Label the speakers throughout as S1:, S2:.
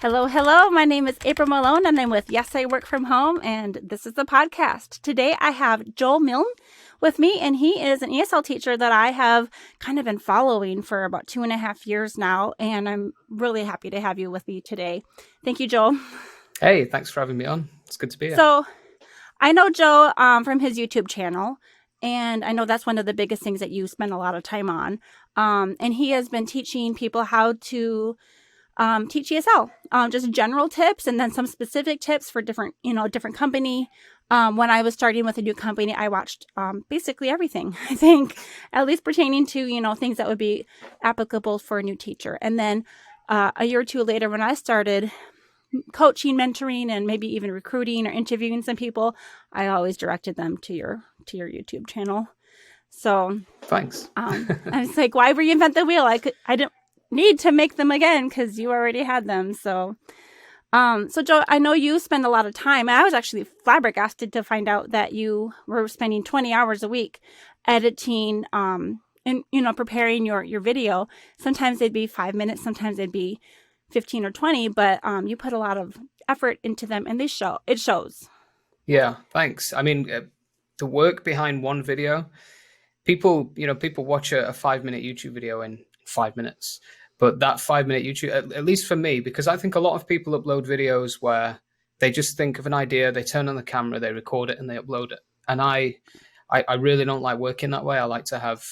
S1: Hello, hello. My name is April Malone, and I'm with Yes, I Work From Home, and this is the podcast. Today, I have Joel Milne with me, and he is an ESL teacher that I have kind of been following for about 2.5 years now, and I'm really happy to have you with me today. Thank you, Joel.
S2: Hey, thanks for having me on. It's good to be here.
S1: So, I know Joe from his YouTube channel, and I know that's one of the biggest things that you spend a lot of time on. And he has been teaching people how to teach ESL, just general tips and then some specific tips for different company. When I was starting with a new company, I watched basically everything, I think, at least pertaining to, things that would be applicable for a new teacher. And then a year or two later, when I started coaching, mentoring, and maybe even recruiting or interviewing some people, I always directed them to your YouTube channel. So
S2: thanks.
S1: I was like, why reinvent the wheel? I didn't need to make them again because you already had them. So Joe, I know you spend a lot of time. I was actually flabbergasted to find out that you were spending 20 hours a week editing and preparing your video. Sometimes they'd be 5 minutes, sometimes they'd be 15 or 20, but you put a lot of effort into them, and it shows.
S2: Yeah, thanks. I mean, the work behind one video, people watch a 5-minute YouTube video in 5 minutes, but that 5-minute YouTube, at least for me, because I think a lot of people upload videos where they just think of an idea, they turn on the camera, they record it, and they upload it. And I really don't like working that way. I like to have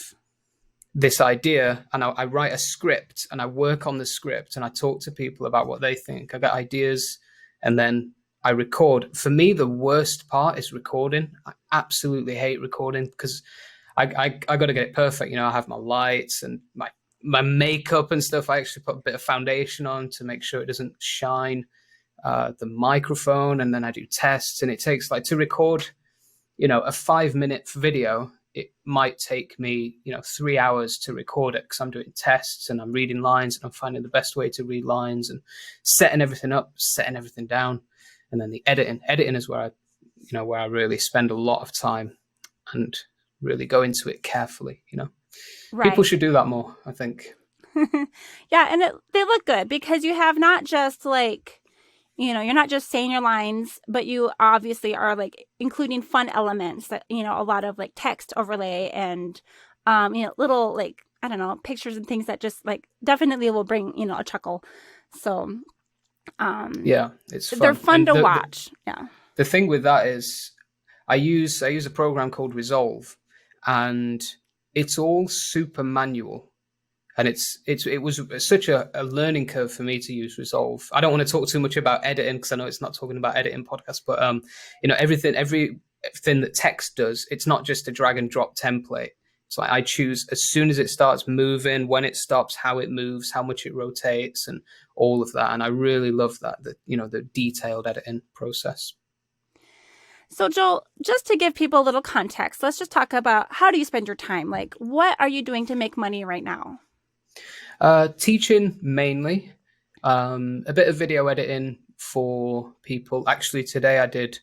S2: this idea, and I write a script, and I work on the script, and I talk to people about what they think. I get ideas, and then I record. For me, the worst part is recording. I absolutely hate recording because I got to get it perfect. I have my lights and my makeup and stuff. I actually put a bit of foundation on to make sure it doesn't shine the microphone, and then I do tests, and it takes to record, a 5-minute video. It might take me, 3 hours to record it because I'm doing tests and I'm reading lines and I'm finding the best way to read lines and setting everything up, setting everything down. And then the editing is where I really spend a lot of time and really go into it carefully.
S1: Right.
S2: People should do that more, I think.
S1: Yeah. And they look good because you have not just you're not just saying your lines, but you obviously are including fun elements that, a lot of text overlay and, little I don't know, pictures and things that just definitely will bring, a chuckle. So,
S2: yeah, it's fun.
S1: They're fun to watch. Yeah.
S2: The thing with that is I use a program called Resolve, and it's all super manual. And it was such a learning curve for me to use Resolve. I don't want to talk too much about editing because I know it's not talking about editing podcast, but everything that text does, it's not just a drag and drop template. It's I choose as soon as it starts moving, when it stops, how it moves, how much it rotates, and all of that. And I really love that, the detailed editing process.
S1: So Joel, just to give people a little context, let's just talk about how do you spend your time? What are you doing to make money right now?
S2: Teaching mainly, a bit of video editing for people. Actually, today I did.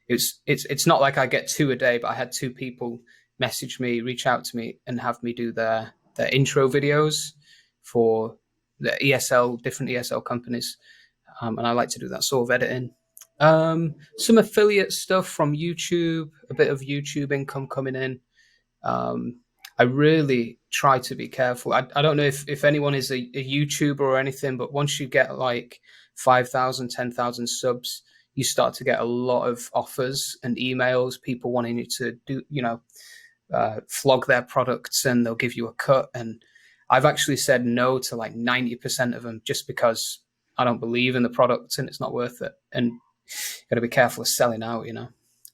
S2: It's not like I get 2 a day, but I had 2 people reach out to me, and have me do their intro videos for the different ESL companies, and I like to do that sort of editing. Some affiliate stuff from YouTube, a bit of YouTube income coming in. I really try to be careful. I don't know if anyone is a YouTuber or anything, but once you get 5,000, 10,000 subs, you start to get a lot of offers and emails, people wanting you to do, flog their products, and they'll give you a cut. And I've actually said no to 90% of them just because I don't believe in the product and it's not worth it. And got to be careful of selling out,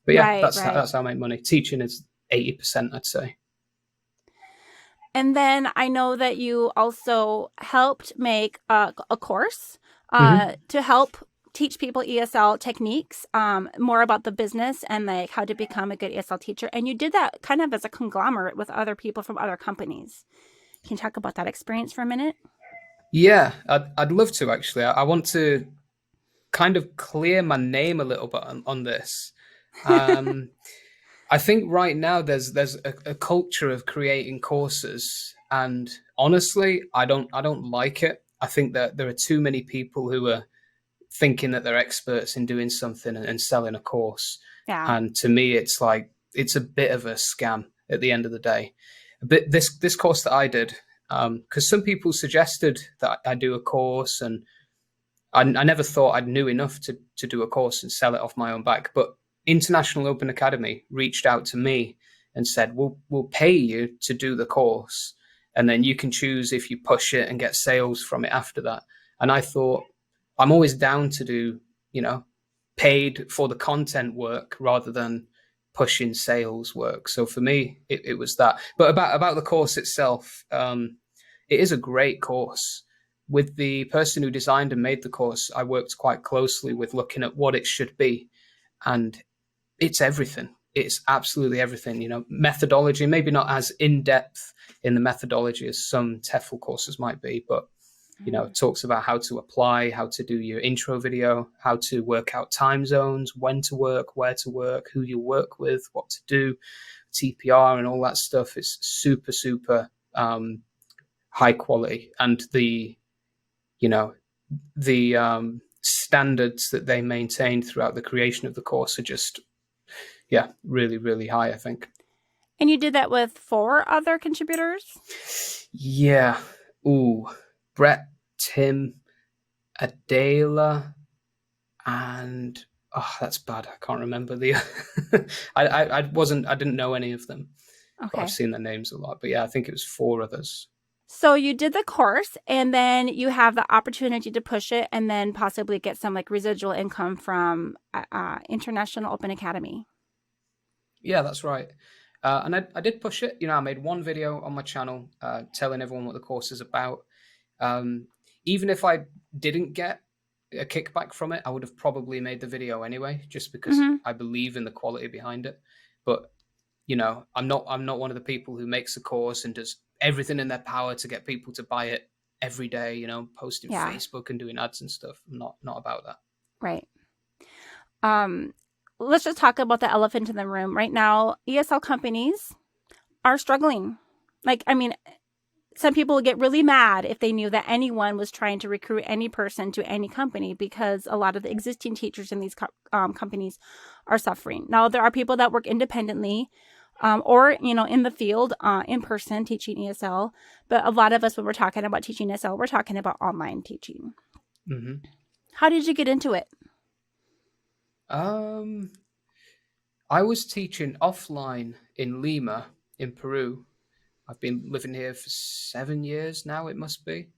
S2: But yeah, that's how I make money. Teaching is 80%, I'd say.
S1: And then I know that you also helped make a course to help teach people ESL techniques, more about the business and how to become a good ESL teacher. And you did that kind of as a conglomerate with other people from other companies. Can you talk about that experience for a minute?
S2: Yeah, I'd love to, actually. I want to kind of clear my name a little bit on this. I think right now there's a culture of creating courses, and honestly, I don't like it. I think that there are too many people who are thinking that they're experts in doing something and selling a course.
S1: Yeah.
S2: And to me, it's like, it's a bit of a scam at the end of the day. But this course that I did, because some people suggested that I do a course, and I never thought I knew enough to do a course and sell it off my own back. But International Open Academy reached out to me and said, we'll pay you to do the course, and then you can choose if you push it and get sales from it after that. And I thought, I'm always down to do, paid for the content work rather than pushing sales work. So for me, it was that. But about the course itself, it is a great course. With the person who designed and made the course, I worked quite closely with looking at what it should be, and it's everything. It's absolutely everything. Methodology, maybe not as in depth in the methodology as some TEFL courses might be, but it talks about how to apply, how to do your intro video, how to work out time zones, when to work, where to work, who you work with, what to do, TPR and all that stuff. It's super, super high quality. And the standards that they maintained throughout the creation of the course are just, really, really high, I think.
S1: And you did that with 4 other contributors?
S2: Yeah. Ooh. Brett, Tim, Adela, and that's bad. I can't remember the. I didn't know any of them.
S1: Okay.
S2: I've seen their names a lot, but yeah, I think it was 4 others.
S1: So you did the course, and then you have the opportunity to push it, and then possibly get some like residual income from International Open Academy.
S2: Yeah, that's right. And I did push it. I made one video on my channel telling everyone what the course is about. Even if I didn't get a kickback from it, I would have probably made the video anyway, just because I believe in the quality behind it. But I'm not one of the people who makes a course and does everything in their power to get people to buy it every day. Posting Facebook and doing ads and stuff. I'm not about that.
S1: Right. Let's just talk about the elephant in the room right now. ESL companies are struggling. Some people would get really mad if they knew that anyone was trying to recruit any person to any company, because a lot of the existing teachers in these companies are suffering. Now, there are people that work independently or, in the field, in person, teaching ESL. But a lot of us, when we're talking about teaching ESL, we're talking about online teaching. Mm-hmm. How did you get into it?
S2: I was teaching offline in Lima, in Peru. I've been living here for 7 years now, it must be.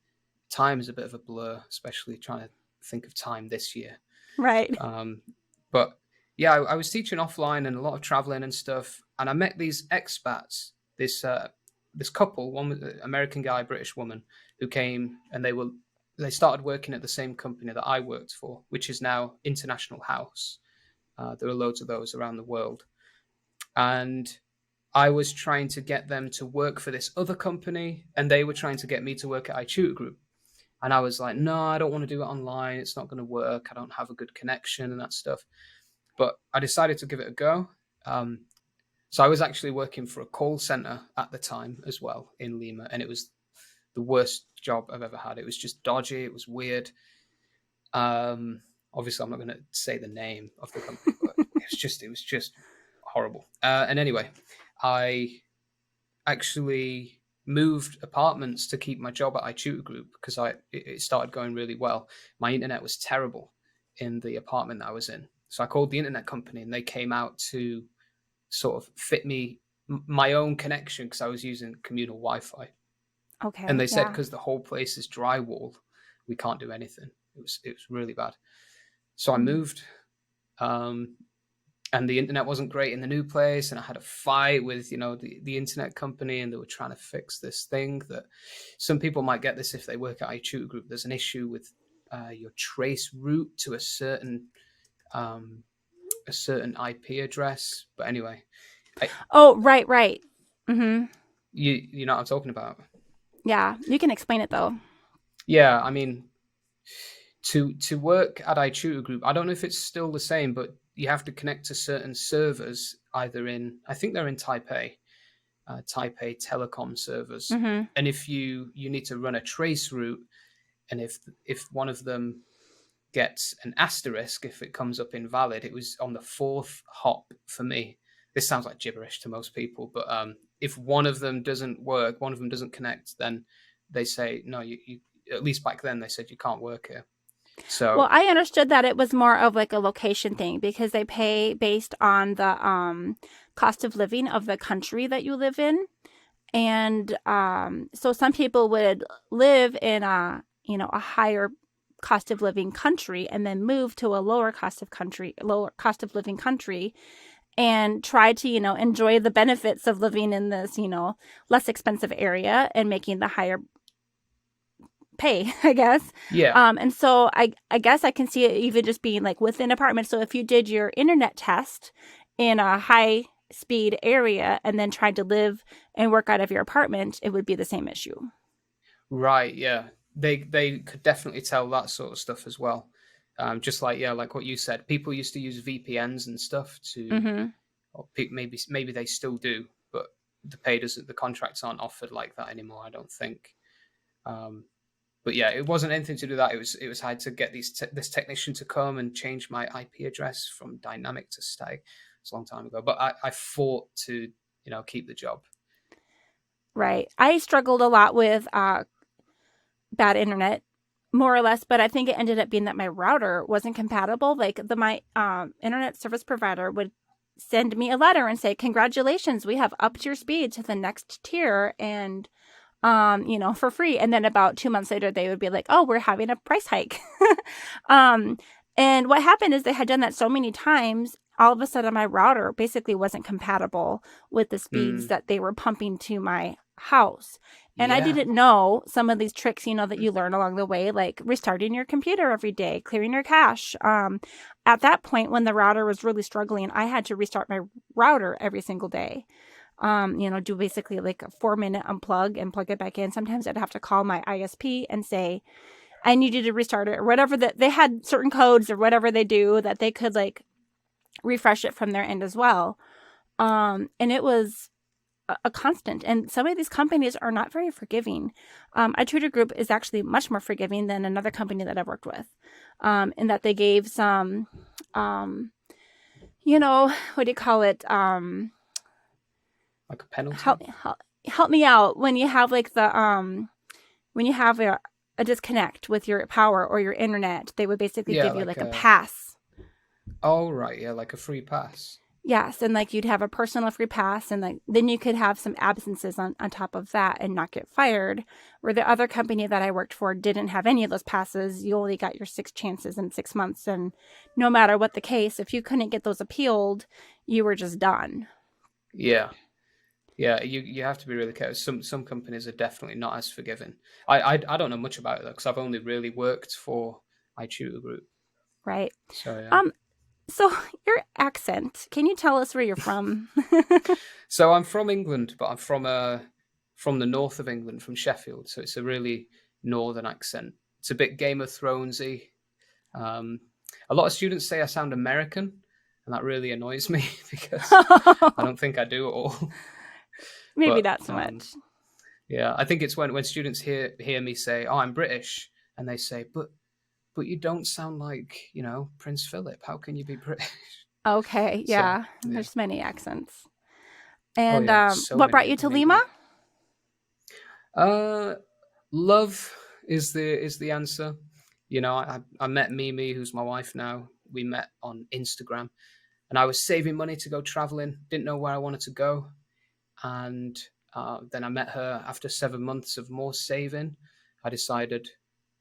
S2: Time is a bit of a blur, especially trying to think of time this year.
S1: Right.
S2: But yeah, I was teaching offline and a lot of traveling and stuff. And I met these expats, this couple, one was an American guy, British woman, who came, and they started working at the same company that I worked for, which is now International House. There are loads of those around the world. And I was trying to get them to work for this other company, and they were trying to get me to work at iTutor Group. And I was like, no, I don't want to do it online. It's not going to work. I don't have a good connection and that stuff. But I decided to give it a go. So I was actually working for a call center at the time as well in Lima, and it was the worst job I've ever had. It was just dodgy. It was weird. Obviously, I'm not going to say the name of the company, but it was just horrible. And anyway, I actually moved apartments to keep my job at iTutor Group because it started going really well. My internet was terrible in the apartment that I was in. So I called the internet company, and they came out to sort of fit me my own connection because I was using communal Wi-Fi.
S1: Okay.
S2: And they said, because the whole place is drywall, we can't do anything. It was really bad. So I moved. And the internet wasn't great in the new place, and I had a fight with, the internet company, and they were trying to fix this thing that some people might get this if they work at iTutor Group. There's an issue with your trace route to a certain IP address. But anyway.
S1: Right. Mm-hmm.
S2: You know what I'm talking about?
S1: Yeah, you can explain it though.
S2: Yeah, I mean, to work at iTutor Group, I don't know if it's still the same, but you have to connect to certain servers, either I think they're in Taipei telecom servers. Mm-hmm. And if you need to run a trace route, and if one of them gets an asterisk if it comes up invalid. It was on the fourth hop for me. This sounds like gibberish to most people, but if one of them doesn't work, one of them doesn't connect, then they say, no, you at least back then they said you can't work here.
S1: Well,
S2: So
S1: I understood that it was more of like a location thing because they pay based on the cost of living of the country that you live in. And so some people would live in a higher cost of living country and then move to a lower cost of living country and try to, enjoy the benefits of living in this, less expensive area and making the higher pay, I guess.
S2: yeah,
S1: And so I guess I can see it even just being like within apartments. So if you did your internet test in a high speed area and then tried to live and work out of your apartment, it would be the same issue.
S2: right, yeah. They could definitely tell that sort of stuff as well. Just like like what you said, people used to use VPNs and stuff to,
S1: Mm-hmm.
S2: or maybe they still do, but the contracts aren't offered like that anymore. I don't think. Um, but yeah, it wasn't anything to do with that. It was hard to get this technician to come and change my IP address from dynamic to static. It's a long time ago, but I fought to keep the job.
S1: Right. I struggled a lot with bad internet, more or less, but I think it ended up being that my router wasn't compatible. Like my internet service provider would send me a letter and say, "Congratulations, we have upped your speed to the next tier," and for free. And then about 2 months later, they would be like, "Oh, we're having a price hike." um, and what happened is they had done that so many times. All of a sudden, my router basically wasn't compatible with the speeds
S2: Mm,
S1: that they were pumping to my house. And I
S2: yeah,
S1: didn't know some of these tricks, that you learn along the way, like restarting your computer every day, clearing your cache. At that point, when the router was really struggling, I had to restart my router every single day. Do basically like a 4-minute unplug and plug it back in. Sometimes I'd have to call my ISP and say, I need you to restart it or whatever. That they had certain codes or whatever they do that they could like refresh it from their end as well. And it was a constant. And some of these companies are not very forgiving. A tutor group is actually much more forgiving than another company that I've worked with, in that they gave some, what do you call it?
S2: like a penalty.
S1: Help me out when you have like when you have a disconnect with your power or your internet, they would basically
S2: Yeah,
S1: give you
S2: like
S1: like a
S2: a
S1: pass.
S2: oh right, yeah, like a free pass.
S1: Yes, and like you'd have a personal free pass, and like then you could have some absences on top of that and not get fired. Where the other company that I worked for didn't have any of those passes. You only got your 6 chances in 6 months, and no matter what the case, if you couldn't get those appealed, you were just done.
S2: Yeah, yeah. You have to be really careful. Some companies are definitely not as forgiving. I don't know much about it though, because I've only really worked for my tutor group.
S1: Right.
S2: So yeah.
S1: Um. So your accent. Can you tell us where you're from?
S2: So I'm from England, but I'm from the north of England, from Sheffield. So it's a really northern accent. It's a bit Game of Thronesy. Um, a lot of students say I sound American, and that really annoys me because I don't think I do at all.
S1: Maybe
S2: But
S1: not so much.
S2: yeah, I think it's when students hear me say, "Oh, I'm British," and they say, "But you don't sound like Prince Philip. How can you be British?"
S1: Okay,
S2: So
S1: yeah.
S2: yeah.
S1: There's many accents.
S2: Oh
S1: And
S2: yeah, so
S1: what brought
S2: many
S1: you to
S2: in
S1: Lima?
S2: England. Uh, love is the answer. I met Mimi, who's my wife now. We met on Instagram, and I was saving money to go traveling. Didn't know where I wanted to go, and then I met her after 7 months of more saving. I decided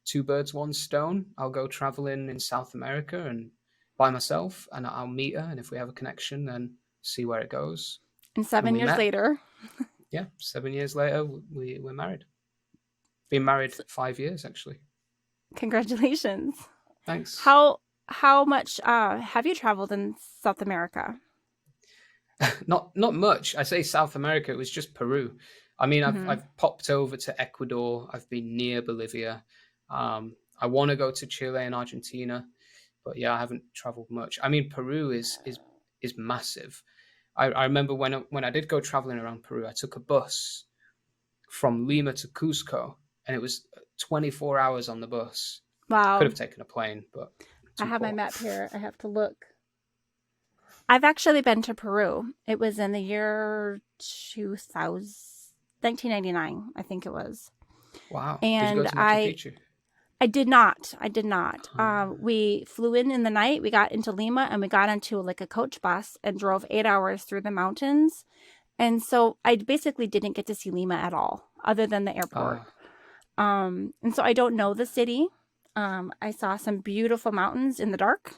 S2: two birds, one stone. I'll go traveling in South America and by myself, and I'll meet her. And if we have a connection, then see where it goes.
S1: And
S2: And
S1: seven
S2: we
S1: years
S2: met.
S1: later.
S2: Yeah, 7 years later, we're married. Been married 5 years actually.
S1: Congratulations.
S2: Thanks.
S1: How much have you traveled in South America?
S2: Not much. I say South America. It was just Peru. I mean, I've
S1: Hmm.
S2: I've popped over to Ecuador. I've been near Bolivia. I want to go to Chile and Argentina, but yeah, I haven't traveled much. I mean, Peru is massive. I remember when I did go traveling around Peru, I took a bus from Lima to Cusco, and it was 24 hours on the bus. Could
S1: Wow.
S2: have taken a plane, but
S1: I
S2: too
S1: have my
S2: poor.
S1: map here. I have to look. I've actually been to Peru. It was in the year 2000, 1999, I think it was.
S2: Wow. Did you go
S1: And
S2: to Machu Picchu?
S1: I did not. I did not.
S2: Ah.
S1: We flew in the night. We got into Lima and we got into like a coach bus and drove 8 hours through the mountains. And so I basically didn't get to see Lima at all, other than the airport.
S2: Ah.
S1: And so I don't know the city. I saw some beautiful mountains in the dark.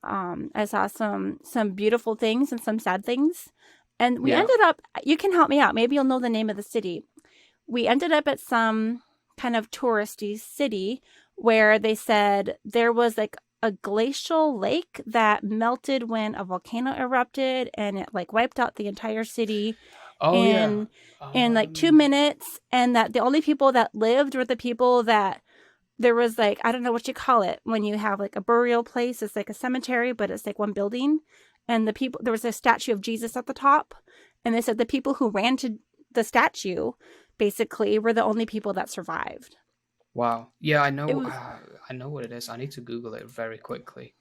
S1: I saw some beautiful things and some sad things. And we
S2: Yeah.
S1: ended up. You can help me out. Maybe you'll know the name of the city. We ended up at some kind of touristy city where they said there was like a glacial lake that melted when a volcano erupted and it like wiped out the entire city
S2: Oh yeah.
S1: in like 2 minutes, and that the only people that lived were the people that there was like, I don't know what you call it when you have like a burial place. It's like a cemetery, but it's like one building. And the people, there was a statue of Jesus at the top. And they said the people who ran to the statue basically were the only people that survived.
S2: Wow. Yeah, I
S1: It
S2: know.
S1: was,
S2: I know what it is. I need to Google it very quickly.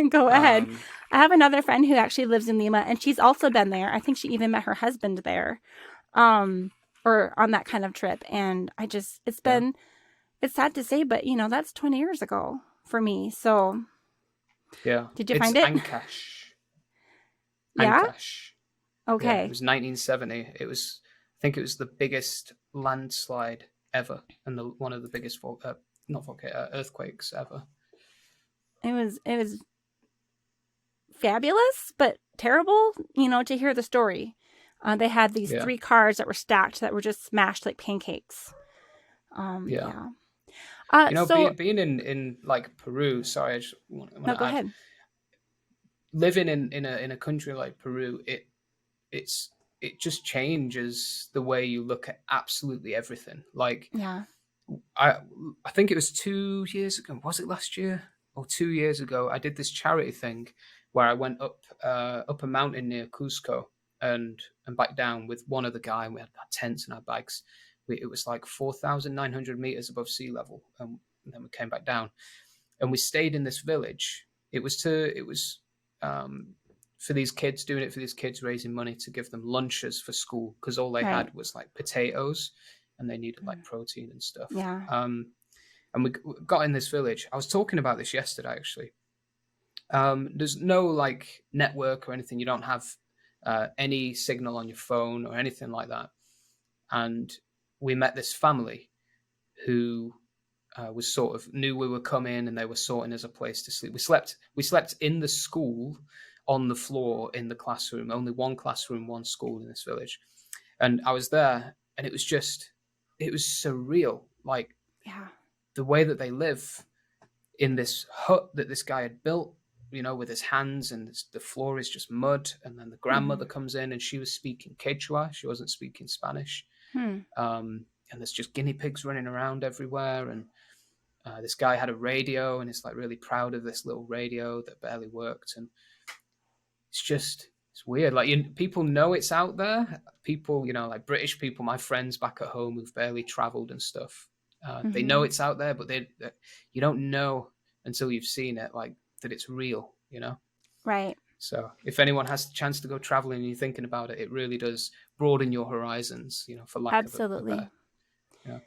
S1: go ahead.
S2: Um.
S1: I have another friend who actually lives in Lima and she's also been there. I think she even met her husband there, um, or on that kind of trip. And
S2: Yeah.
S1: it's sad to say, but that's 20 years ago for me. So
S2: Yeah.
S1: did you
S2: It's
S1: find it?
S2: Ancash.
S1: Yeah.
S2: Ancash. Yeah. It
S1: Okay.
S2: was 1970. It was. I think it was the biggest landslide ever, and one of the biggest not volcano earthquakes ever.
S1: It was fabulous, but terrible, to hear the story. They had these
S2: Yeah.
S1: 3 cars that were stacked that were just smashed like pancakes.
S2: Yeah.
S1: Yeah.
S2: Being
S1: So
S2: in like Peru. Sorry, I just want
S1: no,
S2: to
S1: go
S2: add.
S1: ahead.
S2: Living in a country like Peru, it's it just changes the way you look at absolutely everything. Like
S1: Yeah.
S2: I I think it was 2 years ago. Was it last year or 2 years ago? I did this charity thing where I went up a mountain near Cusco and back down with one other guy. And we had our tents and our bags. It was like 4,900 meters above sea level, and then we came back down, and we stayed in this village. It was um, for these kids, doing it for these kids, raising money to give them lunches for school because all they
S1: Right.
S2: had was like potatoes, and they needed like protein and stuff.
S1: Yeah.
S2: And we got in this village. I was talking about this yesterday, actually. There's no like network or anything. You don't have any signal on your phone or anything like that. And we met this family who was sort of knew we were coming, and they were sorting us a place to sleep. We slept in the school on the floor in the classroom. Only one classroom, one school in this village. And I was there, and it was surreal. Like
S1: Yeah.
S2: the way that they live in this hut that this guy had built, with his hands, and the floor is just mud. And then the grandmother
S1: Hmm.
S2: comes in, and she was speaking Quechua. She wasn't speaking Spanish.
S1: Hmm.
S2: And there's just guinea pigs running around everywhere. And this guy had a radio, and he's like really proud of this little radio that barely worked. And it's weird. Like people know it's out there. People, like British people, my friends back at home who've barely traveled and stuff, they know
S1: Hmm.
S2: it's out there, but you don't know until you've seen it, like that it's real.
S1: Right.
S2: So if anyone has the chance to go traveling and you're thinking about it, it really does broaden your horizons, for lack of a
S1: Absolutely.
S2: better. Yeah.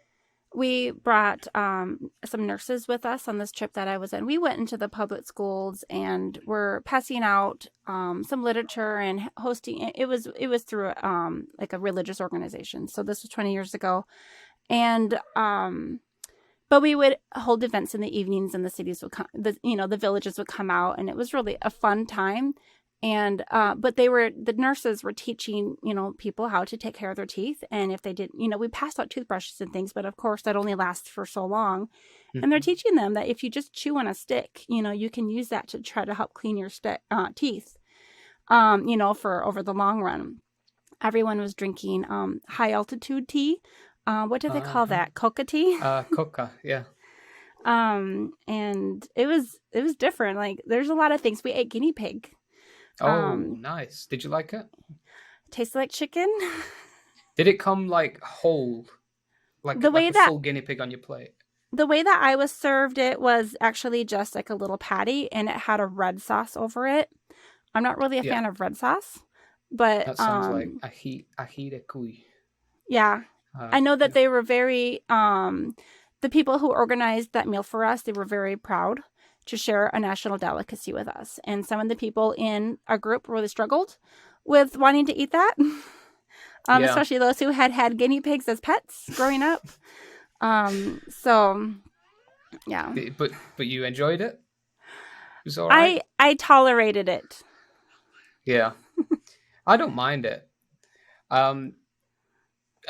S1: We brought some nurses with us on this trip that I was in. We went into the public schools and were passing out some literature and hosting. It was through like a religious organization. So this was 20 years ago, and but we would hold events in the evenings, and the cities would come. The villages would come out, and it was really a fun time. And but the nurses were teaching people how to take care of their teeth, and if they didn't, we passed out toothbrushes and things, but of course that only lasts for so long. And they're
S2: Mhm.
S1: teaching them that if you just chew on a stick, you can use that to try to help clean your teeth, for over the long run. Everyone was drinking high altitude tea. What do they call
S2: Uh-huh.
S1: that? Coca tea.
S2: Coca, yeah.
S1: And it was different. Like there's a lot of things. We ate guinea pig.
S2: Oh, nice. Did you like it?
S1: Tasted like chicken.
S2: Did it come like whole, like
S1: The way
S2: a
S1: that
S2: full guinea pig on your plate?
S1: the way that I was served it was actually just like a little patty, and it had a red sauce over it. I'm not really a
S2: Yeah,
S1: fan of red sauce, but
S2: that sounds like ají de cuy.
S1: yeah. I know that
S2: Yeah,
S1: they were very the people who organized that meal for us, they were very proud to share a national delicacy with us. And some of the people in our group really struggled with wanting to eat that.
S2: yeah.
S1: Especially those who had had guinea pigs as pets growing up. So yeah.
S2: But you enjoyed it. It was all right.
S1: I tolerated it.
S2: Yeah, I don't mind it. Um,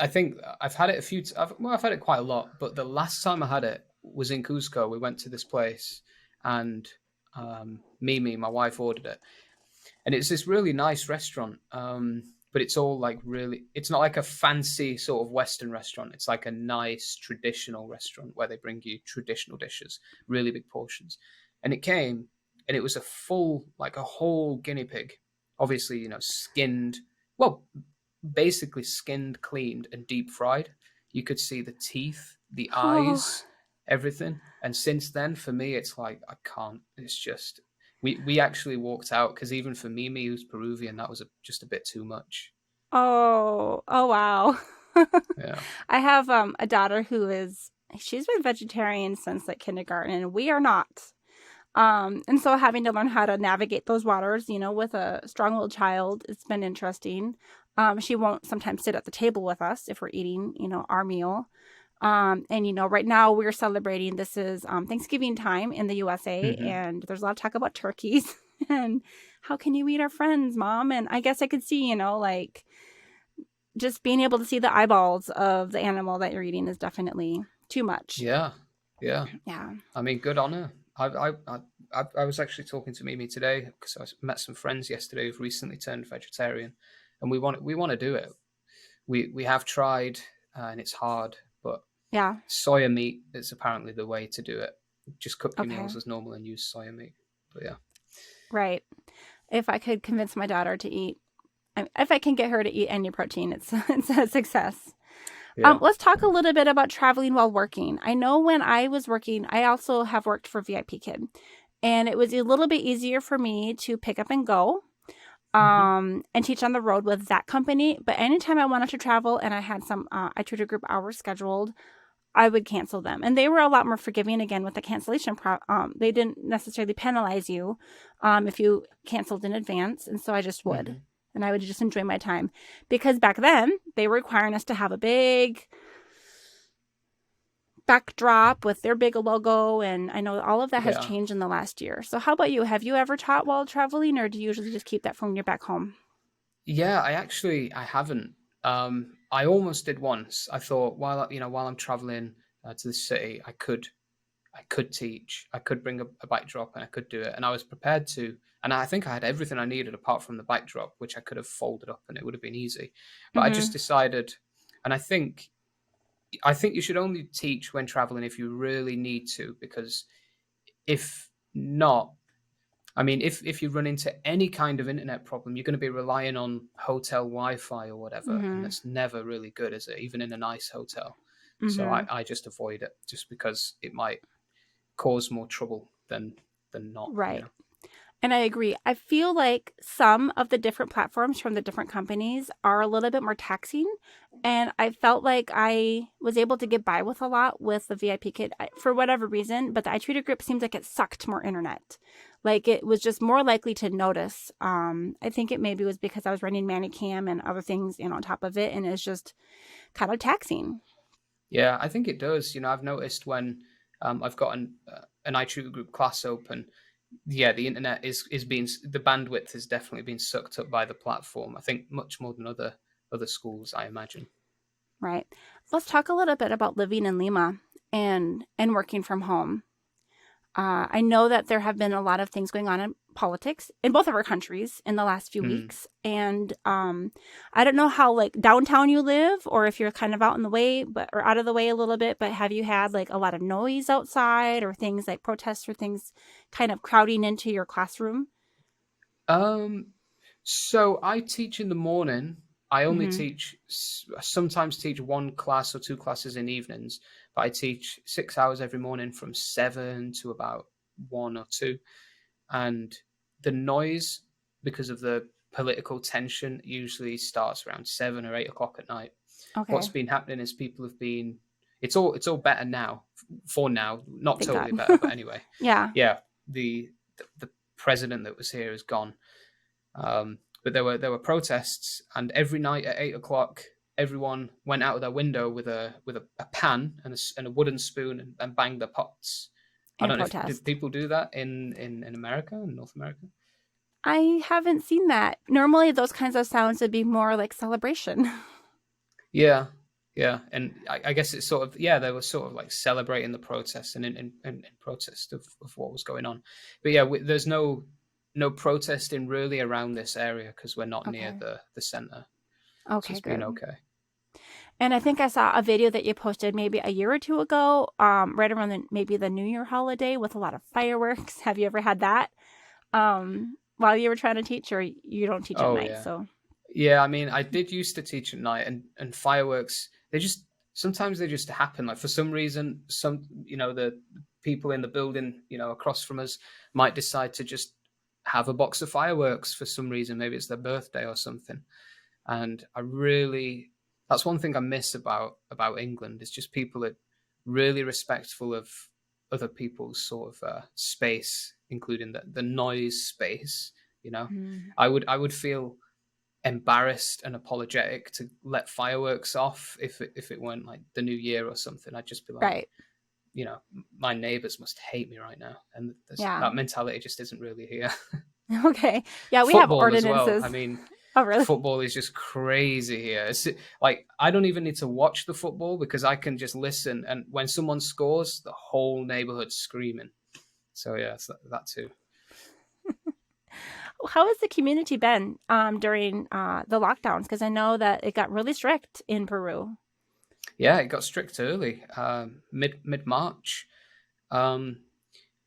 S2: I think I've had it a few. I've had it quite a lot, but the last time I had it was in Cusco. We went to this place, and Mimi, my wife, ordered it, and it's this really nice restaurant. But it's all like really. It's not like a fancy sort of Western restaurant. It's like a nice traditional restaurant where they bring you traditional dishes, really big portions. And it came, and it was a full, like a whole guinea pig, obviously, skinned. Well, basically skinned, cleaned, and deep fried. You could see the teeth, the
S1: Oh,
S2: eyes, everything. And since then, for me, it's like I can't. It's just we actually walked out because even for Mimi, who's Peruvian, that was just a bit too much.
S1: oh wow.
S2: Yeah.
S1: I have a daughter who is she's been vegetarian since like kindergarten, and we are not. And so having to learn how to navigate those waters, with a strong-willed child, it's been interesting. She won't sometimes sit at the table with us if we're eating, our meal. And right now we're celebrating. This is Thanksgiving time in the USA,
S2: Hmm.
S1: and there's a lot of talk about turkeys and how can you eat our friends, Mom? And I guess I could see, like just being able to see the eyeballs of the animal that you're eating is definitely too much.
S2: Yeah. Yeah.
S1: Yeah.
S2: I mean, good on her. I was actually talking to Mimi today because I met some friends yesterday who've recently turned vegetarian, and we want to do it. We have tried, and it's hard, but
S1: Yeah.
S2: soya meat is apparently the way to do it. Just cook your
S1: Okay.
S2: meals as normal and use soya meat. But yeah,
S1: Right. If I could convince my daughter to eat, if I can get her to eat any protein, it's it's a success.
S2: yeah.
S1: Let's talk a little bit about traveling while working. I know when I was working, I also have worked for VIP Kid, and it was a little bit easier for me to pick up and go
S2: Hmm.
S1: and teach on the road with that company. But anytime I wanted to travel and I had some I tutor group hours scheduled, I would cancel them. And they were a lot more forgiving again with the cancellation. They didn't necessarily penalize you if you canceled in advance. And so I just would.
S2: Hmm.
S1: And I would just enjoy my time. Because back then, they were requiring us to have a big backdrop with their big logo. And I know all of that has
S2: Yeah,
S1: changed in the last year. So how about you? Have you ever taught while traveling, or do you usually just keep that from when you're back home?
S2: yeah. I haven't. I almost did once. I thought while I'm traveling to the city, I could teach. I could bring a backdrop and I could do it. And I was prepared to. And I think I had everything I needed apart from the backdrop, which I could have folded up and it would have been easy. But I just
S1: Mm-hmm.
S2: decided, and I think you should only teach when traveling if you really need to, because if not, I mean, if you run into any kind of internet problem, you're going to be relying on hotel Wi-Fi or whatever, and
S1: Mm-hmm.
S2: that's never really good, is it? Even in a nice hotel. So I,
S1: Mm-hmm.
S2: I just avoid it just because it might cause more trouble than not.
S1: Right. And I agree. I feel like some of the different platforms from the different companies are a little bit more taxing. And I felt like I was able to get by with a lot with the VIP kit for whatever reason. But the iTutor group seems like it sucked more internet. Like it was just more likely to notice. I think it maybe was because I was running Manicam and other things, on top of it. And it's just kind of taxing.
S2: Yeah, I think it does. I've noticed when I've got an iTutor group class open. Yeah, the internet is being the bandwidth is definitely being sucked up by the platform. I think much more than other schools, I imagine.
S1: Right. Let's talk a little bit about living in Lima and working from home. I know that there have been a lot of things going on in politics in both of our countries in the last few
S2: Hmm.
S1: weeks, and I don't know how like downtown you live, or if you're kind of out in the way, or out of the way a little bit. But have you had like a lot of noise outside, or things like protests, or things kind of crowding into your classroom?
S2: Um, so I teach in the morning. I only
S1: Mm-hmm.
S2: sometimes teach one class or two classes in evenings. but I teach 6 hours every morning from 7 to about 1 or 2. And the noise, because of the political tension, usually starts around 7 or 8 o'clock at night. What's
S1: Okay.
S2: been happening is people have been, it's all better now, for now, not
S1: Thank God.
S2: totally better, but anyway,
S1: Yeah.
S2: yeah, the president that was here is gone. But there were protests, and every night at 8 o'clock, everyone went out of their window with a pan and a wooden spoon and banged their pots. I
S1: And
S2: don't know if did
S1: protest.
S2: people do that in America, in North America.
S1: I haven't seen that. Normally, those kinds of sounds would be more like celebration.
S2: Yeah, yeah, and I guess it's sort of, yeah, they were sort of like celebrating the protest and in protest of what was going on. But yeah, there's no protesting really around this area because we're not near
S1: Okay.
S2: the center, so
S1: Okay,
S2: it's been
S1: good.
S2: okay.
S1: And I think I saw a video that you posted maybe a year or two ago, right around maybe the New Year holiday with a lot of fireworks. Have you ever had that while you were trying to teach, or you don't teach at
S2: Oh
S1: night?
S2: yeah.
S1: So,
S2: Yeah, I mean, I did used to teach at night, and fireworks, they just sometimes they just happen. Like for some reason, the people in the building, across from us might decide to just have a box of fireworks for some reason. Maybe it's their birthday or something. And that's one thing I miss about England, is just people that really respectful of other people's sort of space, including the noise space. You know,
S1: mm,
S2: I would feel embarrassed and apologetic to let fireworks off if it weren't like the new year or something. I'd just be like,
S1: right.
S2: my neighbors must hate me right now, and
S1: Yeah.
S2: that mentality just isn't really here.
S1: Okay. Yeah, we have
S2: Football as well.
S1: ordinances.
S2: I mean,
S1: Oh, really?
S2: football is just crazy here. It's like I don't even need to watch the football because I can just listen, and when someone scores, the whole neighborhood's screaming. So yeah, it's that too.
S1: How has the community been during the lockdowns? Because I know that it got really strict in Peru.
S2: Yeah, it got strict early, mid March. Um,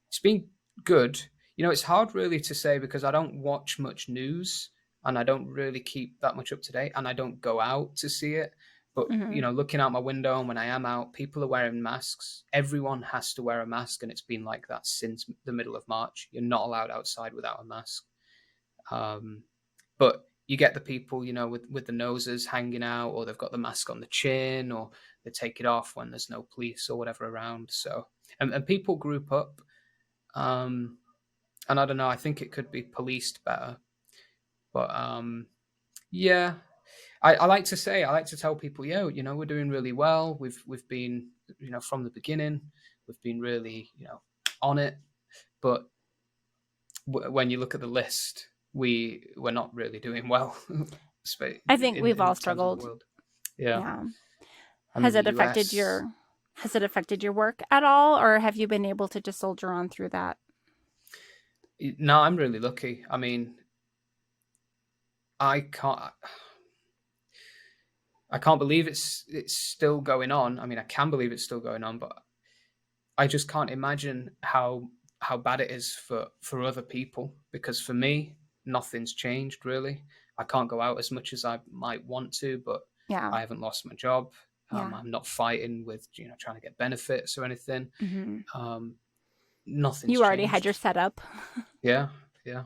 S2: it's been good. It's hard really to say because I don't watch much news and I don't really keep that much up to date and I don't go out to see it. But,
S1: Hmm.
S2: looking out my window and when I am out, people are wearing masks. Everyone has to wear a mask, and it's been like that since the middle of March. You're not allowed outside without a mask. Um, but you get the people, with the noses hanging out, or they've got the mask on the chin, or they take it off when there's no police or whatever around. So, and people group up. Um, and I don't know. I think it could be policed better. But yeah, I like to say, I like to tell people, yeah, we're doing really well. We've been, from the beginning, we've been really, on it. But when you look at the list, we're not really doing well.
S1: I think
S2: in
S1: we've all
S2: terms of the
S1: struggled.
S2: world. Yeah,
S1: Yeah.
S2: I mean the US.
S1: Has it affected your work at all, or have you been able to just soldier on through that?
S2: No, I'm really lucky. I mean, I can't. I can't believe it's still going on. I mean, I can believe it's still going on, but I just can't imagine how bad it is for other people. Because for me, nothing's changed really. I can't go out as much as I might want to, but
S1: Yeah.
S2: I haven't lost my job.
S1: Yeah.
S2: I'm not fighting with trying to get benefits or anything.
S1: Hmm.
S2: Um, Nothing's
S1: You already had your
S2: changed.
S1: setup.
S2: Yeah, yeah.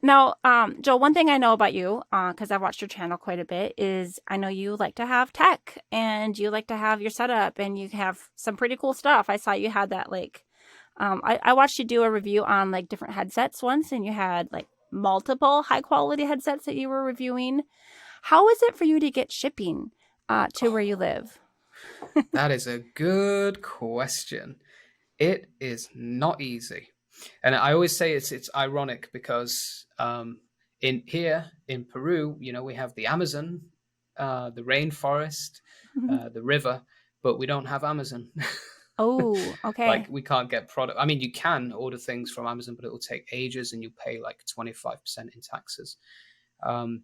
S1: Now, Joel, one thing I know about you, because I've watched your channel quite a bit, is I know you like to have tech and you like to have your setup and you have some pretty cool stuff. I saw you had that I watched you do a review on like different headsets once, and you had like multiple high quality headsets that you were reviewing. How is it for you to get shipping to where you live?
S2: That is a good question. It is not easy, and I always say it's ironic because in here in Peru, we have the Amazon, the rainforest, the river, but we don't have Amazon.
S1: Oh,
S2: Like
S1: okay.
S2: we can't get product. I mean, you can order things from Amazon, but it will take ages, and you pay like 25% in taxes. Um,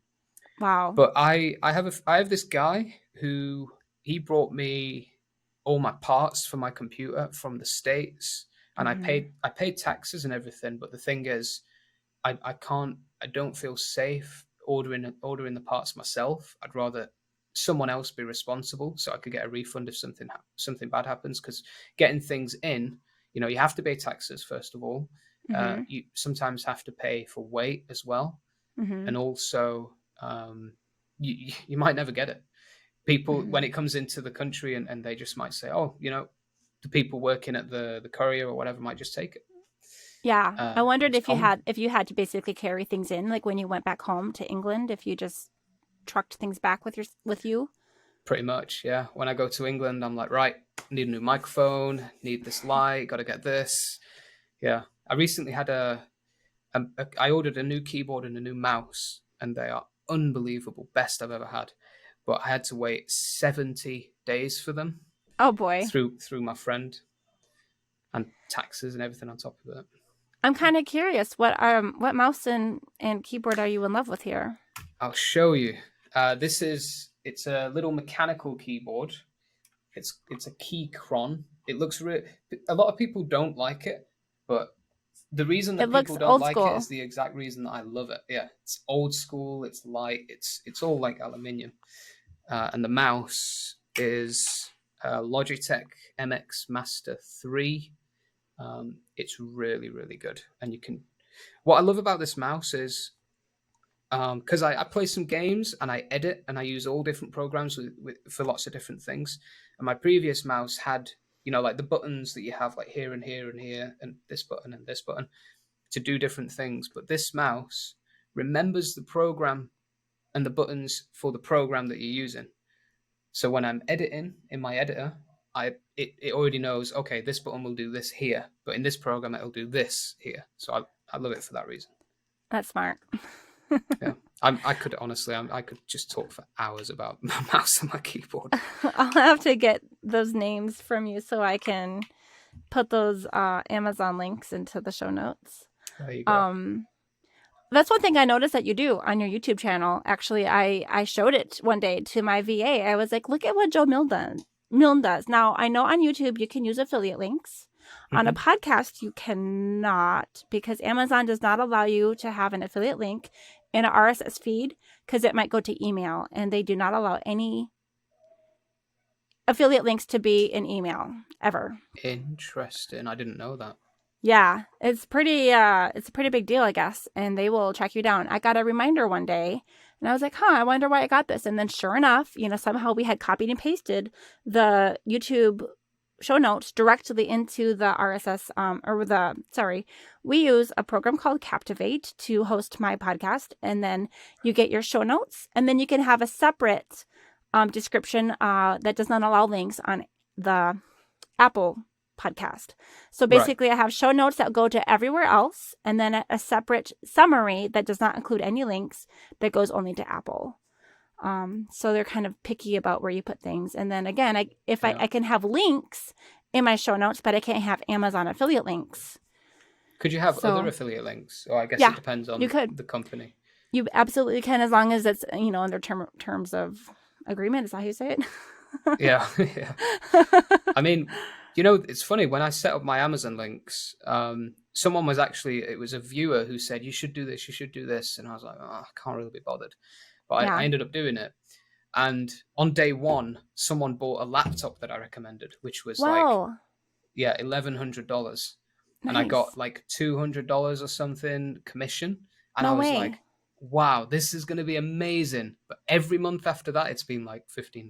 S1: Wow.
S2: but I have this guy who he brought me all my parts for my computer from the States, and I
S1: Hmm.
S2: paid I paid taxes and everything. But the thing is, I don't feel safe ordering the parts myself. I'd rather someone else be responsible so I could get a refund if something bad happens. Because getting things in, you have to pay taxes first of all.
S1: Mm-hmm.
S2: You sometimes have to pay for weight as well,
S1: Mm-hmm.
S2: and also you might never get it. People,
S1: Mm-hmm.
S2: when it comes into the country, and they just might say, oh, the people working at the courier or whatever might just take it.
S1: Yeah, I wondered
S2: It's
S1: if you
S2: common.
S1: had to basically carry things in, like when you went back home to England, if you just trucked things back with you.
S2: Pretty much, yeah. When I go to England, I'm like, right, need a new microphone, need this light, got to get this. Yeah, I recently had I ordered a new keyboard and a new mouse, and they are unbelievable, best I've ever had. But I had to wait 70 days for them
S1: Oh boy,
S2: through my friend, and taxes and everything on top of it.
S1: I'm kind of curious. What mouse and keyboard are you in love with here?
S2: I'll show you. It's a little mechanical keyboard. It's a Keychron. It looks a lot of people don't like it, but the reason
S1: It
S2: that
S1: looks
S2: people don't
S1: old
S2: like it
S1: school.
S2: is the exact reason that I love it. Yeah, it's old school. It's light. It's all like aluminium, and the mouse is Logitech MX Master 3. It's really really good, and you can. What I love about this mouse is because I play some games and I edit and I use all different programs for lots of different things. And my previous mouse had, like the buttons that you have like here and here and here and this button to do different things. But this mouse remembers the program and the buttons for the program that you're using. So when I'm editing in my editor, it already knows, okay, this button will do this here, but in this program it'll do this here. So I love it for that reason.
S1: That's smart.
S2: Yeah, I could honestly, I could just talk for hours about my mouse and my keyboard.
S1: I'll have to get those names from you so I can put those Amazon links into the show notes.
S2: There you go.
S1: That's one thing I noticed that you do on your YouTube channel. Actually, I showed it one day to my VA. I was like, look at what Joe Milne does. Now, I know on YouTube you can use affiliate links. On a podcast, you cannot, because Amazon does not allow you to have an affiliate link in an RSS feed because it might go to email, and they do not allow any affiliate links to be in email ever.
S2: Interesting. I didn't know that.
S1: Yeah, it's a pretty big deal, I guess, and they will track you down. I got a reminder one day, and I was like, I wonder why I got this. And then sure enough, somehow we had copied and pasted the YouTube show notes directly into the RSS, we use a program called Captivate to host my podcast, and then you get your show notes, and then you can have a separate description that does not allow links on the Apple podcast. So basically, right. I have show notes that go to everywhere else, and then a separate summary that does not include any links that goes only to Apple. So they're kind of picky about where you put things. And then again, I can have links in my show notes, but I can't have Amazon affiliate links.
S2: Could you have other affiliate links? Or I guess it depends on the company.
S1: You absolutely can, as long as it's, under terms of agreement. Is that how you say it?
S2: Yeah. I mean, it's funny, when I set up my Amazon links, someone it was a viewer who said, you should do this. And I was like, I can't really be bothered. But I ended up doing it. And on day one, someone bought a laptop that I recommended, which was $1,100. Nice. And I got like $200 or something commission. And I was like, wow, this is going to be amazing. But every month after that, it's been like $15.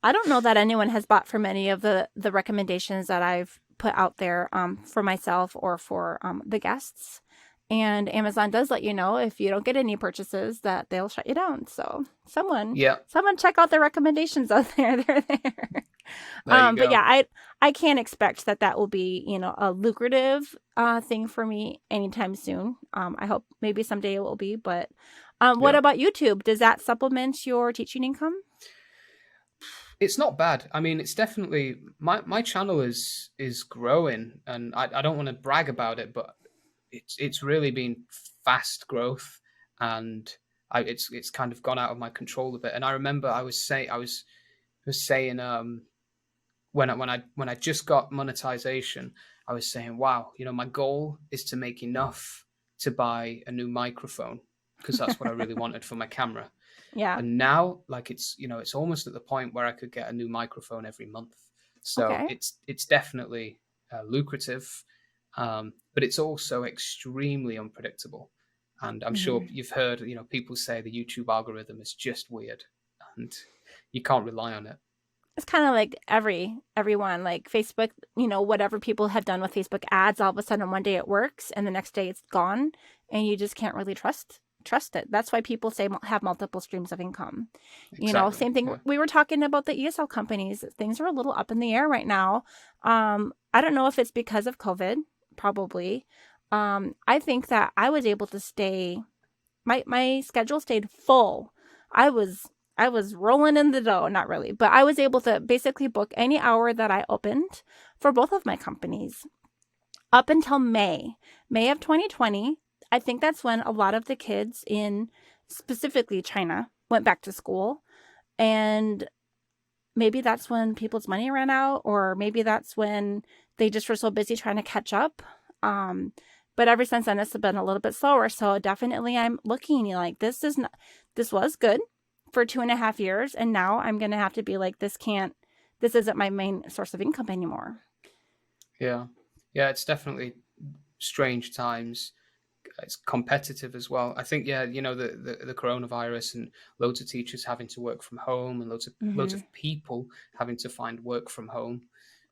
S1: I don't know that anyone has bought from any of the recommendations that I've put out there for myself or for the guests. And Amazon does let you know if you don't get any purchases that they'll shut you down. So someone check out the recommendations out there. They're there. But yeah, I can't expect that will be, a lucrative thing for me anytime soon. I hope maybe someday it will be. But what about YouTube? Does that supplement your teaching income?
S2: It's not bad. I mean, it's definitely my channel is growing, and I don't want to brag about it, but it's really been fast growth, and it's kind of gone out of my control a bit. And I remember I was saying when I just got monetization, I was saying, wow, my goal is to make enough to buy a new microphone, because that's what I really wanted for my camera.
S1: Yeah.
S2: And now, like, it's, you know, it's almost at the point where I could get a new microphone every month. So
S1: Okay.
S2: it's definitely lucrative, but it's also extremely unpredictable. And I'm sure
S1: Mhm.
S2: you've heard, you know, people say the YouTube algorithm is just weird, and you can't rely on it.
S1: It's kind of like everyone, like Facebook, whatever people have done with Facebook ads, all of a sudden one day it works and the next day it's gone, and you just can't really trust it. That's why people say have multiple streams of income.
S2: Exactly.
S1: Same thing.
S2: Yeah.
S1: We were talking about the ESL companies. Things are a little up in the air right now. I don't know if it's because of COVID, probably. I think that I was able to stay. My schedule stayed full. I was I was rolling in the dough, not really, but I was able to basically book any hour that I opened for both of my companies up until May of 2020. I think that's when a lot of the kids in specifically China went back to school, and maybe that's when people's money ran out, or maybe that's when they just were so busy trying to catch up. Um, but ever since then, it's been a little bit slower. So definitely, I'm looking like this was good for 2.5 years, and now I'm gonna have to be like, this isn't my main source of income anymore.
S2: Yeah. Yeah. It's definitely strange times. It's competitive as well. I think, yeah, you know, the coronavirus and loads of teachers having to work from home, and loads
S1: Hmm.
S2: of people having to find work from home.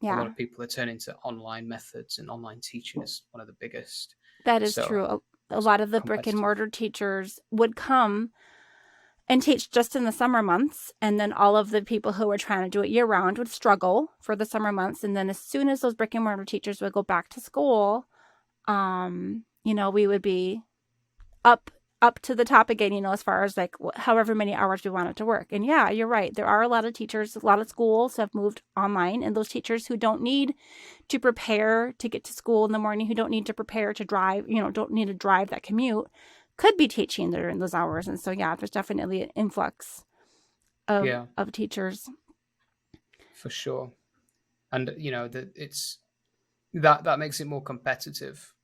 S2: A lot
S1: Yeah,
S2: of people are turning to online methods, and online teaching is one of the biggest.
S1: that is
S2: So
S1: true. A
S2: it's
S1: lot of the brick and
S2: competitive.
S1: mortar teachers would come and teach just in the summer months. And then all of the people who were trying to do it year round would struggle for the summer months. And then as soon as those brick and mortar teachers would go back to school, we would be up up to the top again, as far as like however many hours we wanted to work. And yeah, you're right. There are a lot of teachers, a lot of schools have moved online, and those teachers who don't need to prepare to get to school in the morning, who don't need to prepare to drive, don't need to drive that commute, could be teaching during those hours. And so yeah, there's definitely an influx of
S2: Yeah,
S1: of teachers.
S2: for sure. And you know that it's that makes it more competitive.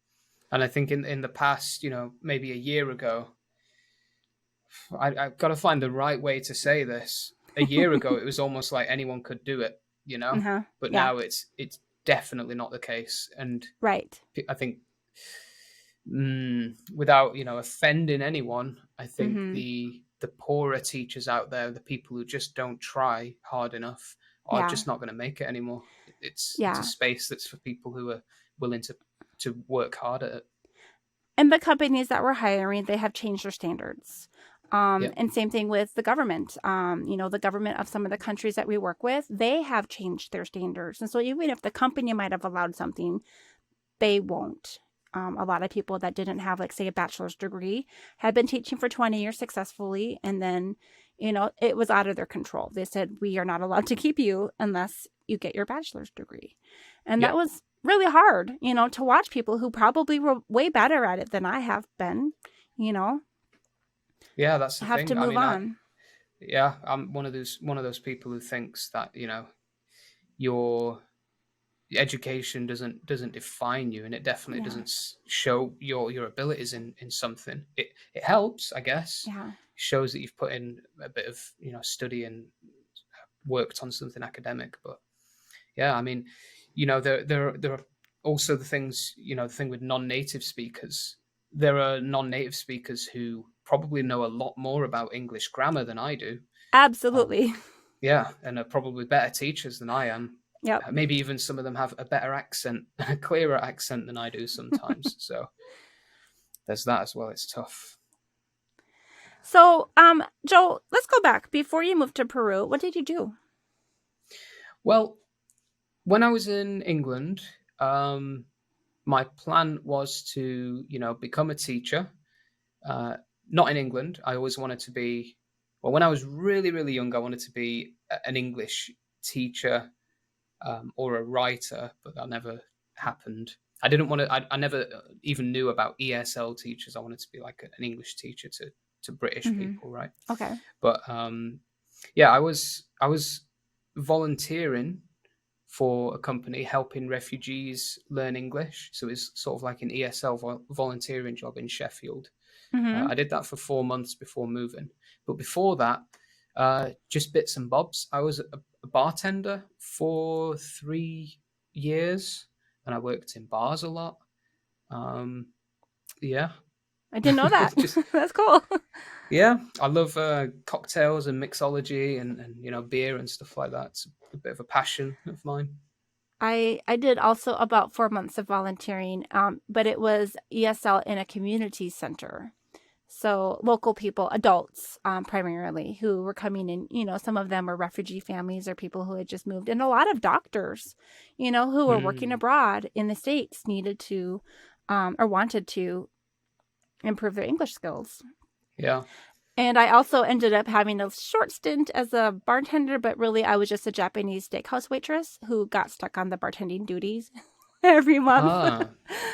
S2: And I think in the past, you know, maybe a year ago, I've got to find the right way to say this. A year ago, it was almost like anyone could do it, you know,
S1: Uh-huh.
S2: but
S1: Yeah.
S2: now it's definitely not the case. And
S1: Right.
S2: I think, without, you know, offending anyone, I think
S1: Mm-hmm.
S2: the poorer teachers out there, the people who just don't try hard enough, are
S1: Yeah.
S2: just not going to make it anymore. It's a
S1: Yeah.
S2: space that's for people who are willing to work hard at it.
S1: And the companies that were hiring, they have changed their standards.
S2: Yeah,
S1: And same thing with the government. The government of some of the countries that we work with, they have changed their standards. And so even if the company might have allowed something, they won't. A lot of people that didn't have, like, say, a bachelor's degree had been teaching for 20 years successfully. And then, it was out of their control. They said, we are not allowed to keep you unless you get your bachelor's degree. And
S2: yeah,
S1: that was really hard, to watch people who probably were way better at it than I have been, you know,
S2: yeah. That's the
S1: have to
S2: thing. I
S1: move
S2: mean,
S1: on.
S2: yeah, I'm one of those people who thinks that, you know, your education doesn't define you, and it definitely
S1: Yeah.
S2: doesn't show your abilities in something. It helps, I guess.
S1: Yeah.
S2: It shows that you've put in a bit of, you know, study and worked on something academic. But yeah, I mean, you know, there are also the things, you know, the thing with non-native speakers. There are non-native speakers who probably know a lot more about English grammar than I do. Um,
S1: Absolutely.
S2: yeah, and are probably better teachers than I am.
S1: Yep.
S2: Maybe even some of them have a better accent, a clearer accent than I do sometimes. So there's that as well. It's tough.
S1: So, Joe, let's go back. Before you moved to Peru, what did you do?
S2: Well, when I was in England, my plan was to, you know, become a teacher. Uh, Not in England. I always wanted to be. Well, when I was really, really young, I wanted to be an English teacher, or a writer, but that never happened. I didn't want to. I never even knew about ESL teachers. I wanted to be like an English teacher to British
S1: Mm-hmm.
S2: people, right?
S1: Okay.
S2: But yeah, I was volunteering for a company helping refugees learn English. So it's sort of like an ESL volunteering job in Sheffield.
S1: Mm-hmm.
S2: I did that for 4 months before moving. But before that, just bits and bobs. I was a bartender for 3 years, and I worked in bars a lot. Um, yeah,
S1: I didn't know that.
S2: just
S1: That's cool.
S2: yeah. I love cocktails and mixology and beer and stuff like that. It's a bit of a passion of mine.
S1: I did also about 4 months of volunteering, but it was ESL in a community center. So local people, adults primarily, who were coming in, some of them were refugee families or people who had just moved. And a lot of doctors, who were working
S2: Mm,
S1: abroad in the States needed to or wanted to improve their English skills.
S2: yeah.
S1: And I also ended up having a short stint as a bartender, but really I was just a Japanese steakhouse waitress who got stuck on the bartending duties every month.
S2: Ah,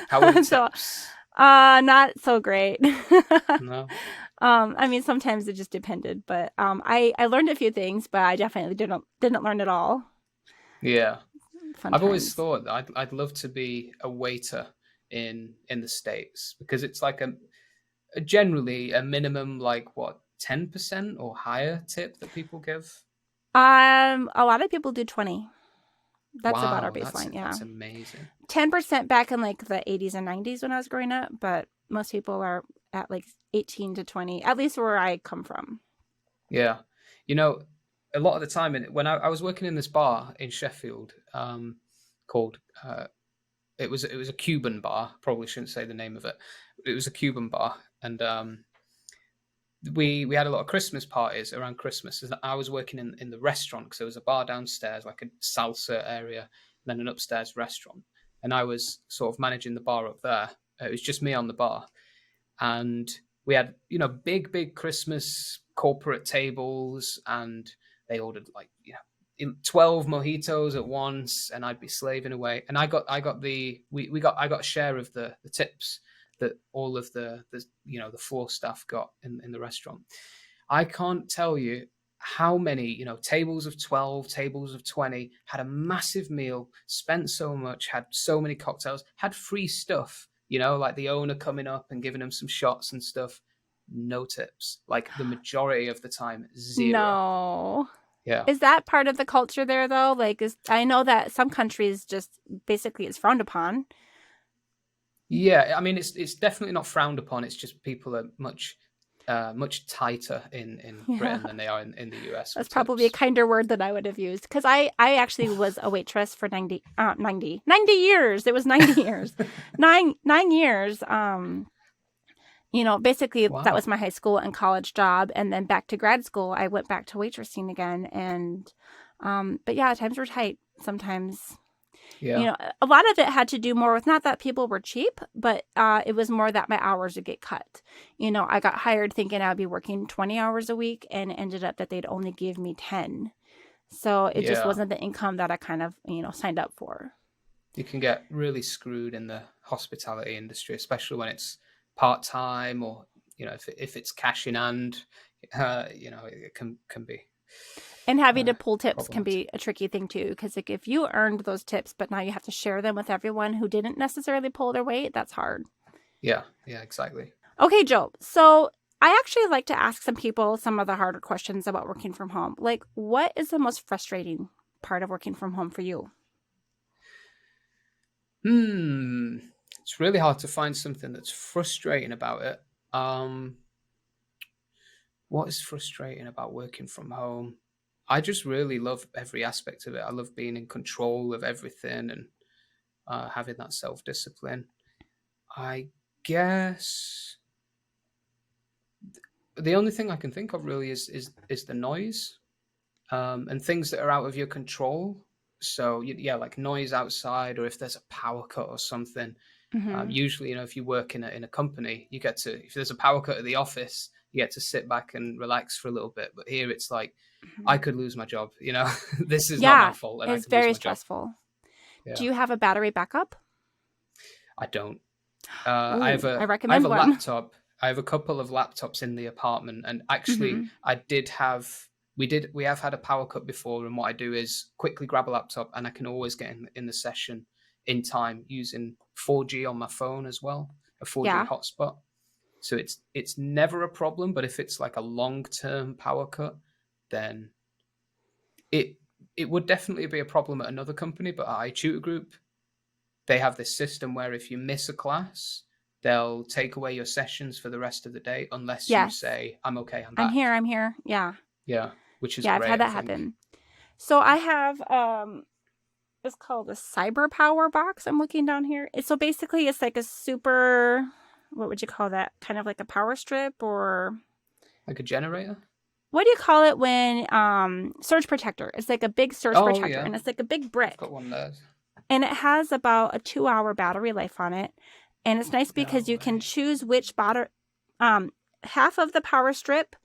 S2: how were the
S1: So,
S2: tips?
S1: not so great.
S2: No.
S1: I mean, sometimes it just depended, but I learned a few things, but I definitely didn't learn it all.
S2: Yeah.
S1: Fun
S2: I've always
S1: times.
S2: thought that I'd love to be a waiter in the States because it's like generally a minimum like what 10% or higher tip that people give.
S1: A lot of people do 20. That's about our
S2: Wow, that's
S1: baseline, yeah.
S2: that's amazing.
S1: 10% back in like the 80s and 90s when I was growing up, but most people are at like 18 to 20, at least where I come from.
S2: Yeah, you know, a lot of the time when I was working in this bar in Sheffield, called it was a Cuban bar. Probably shouldn't say the name of it. It was a Cuban bar, and we had a lot of Christmas parties around Christmas. And I was working in the restaurant because there was a bar downstairs, like a salsa area, and then an upstairs restaurant. And I was sort of managing the bar up there. It was just me on the bar, and we had big Christmas corporate tables, and they ordered like 12 mojitos at once, and I'd be slaving away. And I got I got a share of the tips that all of the floor staff got in the restaurant. I can't tell you how many, tables of 12, tables of 20 had a massive meal, spent so much, had so many cocktails, had free stuff, like the owner coming up and giving them some shots and stuff. No tips. Like the majority of the time, zero.
S1: No.
S2: Yeah.
S1: Is that part of the culture there though? Like I know that some countries just basically it's frowned upon.
S2: Yeah, I mean it's definitely not frowned upon. It's just people are much tighter in
S1: Yeah.
S2: Britain than they are in the US
S1: That's
S2: with
S1: probably a
S2: tips.
S1: kinder word that I would have used because I actually was a waitress for 90 years. It was 90 years. 9 years. Basically that was
S2: Wow.
S1: my high school and college job. And then back to grad school, I went back to waitressing again. And, but yeah, times were tight sometimes.
S2: Yeah.
S1: A lot of it had to do more with not that people were cheap, but it was more that my hours would get cut. I got hired thinking I'd be working 20 hours a week and it ended up that they'd only give me 10. So it just
S2: Yeah.
S1: wasn't the income that I kind of, signed up for.
S2: You can get really screwed in the hospitality industry, especially when it's part time or if it's cash in hand, it can be
S1: And having to pull tips can
S2: problematic.
S1: be a tricky thing too, because like if you earned those tips, but now you have to share them with everyone who didn't necessarily pull their weight, that's hard.
S2: Yeah. Yeah. Exactly.
S1: Okay, Joe. So I actually like to ask some people some of the harder questions about working from home. Like, what is the most frustrating part of working from home for you?
S2: Hmm. It's really hard to find something that's frustrating about it. Um, what is frustrating about working from home? I just really love every aspect of it. I love being in control of everything and having that self discipline. I guess the only thing I can think of really is the noise and things that are out of your control. So yeah, like noise outside, or if there's a power cut or something.
S1: Mm-hmm.
S2: Usually, if you work in a company, you get to if there's a power cut at the office, you get to sit back and relax for a little bit. But here, it's like
S1: Mm-hmm.
S2: I could lose my job. This is not my
S1: Yeah,
S2: fault, and I
S1: it's
S2: could lose
S1: very
S2: my job.
S1: stressful. Do
S2: Yeah,
S1: you have a battery backup?
S2: I don't.
S1: Ooh, I
S2: I have
S1: recommend
S2: a
S1: one.
S2: laptop. I have a couple of laptops in the apartment, and actually,
S1: Mm-hmm.
S2: I did have. We have had a power cut before, and what I do is quickly grab a laptop, and I can always get in the session in time using 4G on my phone as well, a 4G
S1: Yeah.
S2: hotspot. So it's never a problem. But if it's like a long-term power cut, then it would definitely be a problem at another company. But at iTutor Group, they have this system where if you miss a class, they'll take away your sessions for the rest of the day unless you
S1: Yes.
S2: say, I'm okay, I'm
S1: I'm
S2: back.
S1: here. Yeah.
S2: Yeah, which is
S1: Yeah,
S2: great,
S1: I've had
S2: I
S1: that
S2: think.
S1: happen. So I have it's called a cyber power box. I'm looking down here. So basically it's like a super, what would you call that? Kind of like a power strip, or
S2: Like a generator?
S1: what do you call it when surge protector? It's like a big surge
S2: Oh,
S1: protector,
S2: yeah.
S1: and it's like a big
S2: I've
S1: brick.
S2: got one there.
S1: And it has about a 2-hour battery life on it. And it's nice because
S2: No
S1: you can
S2: way.
S1: choose which half of the power strip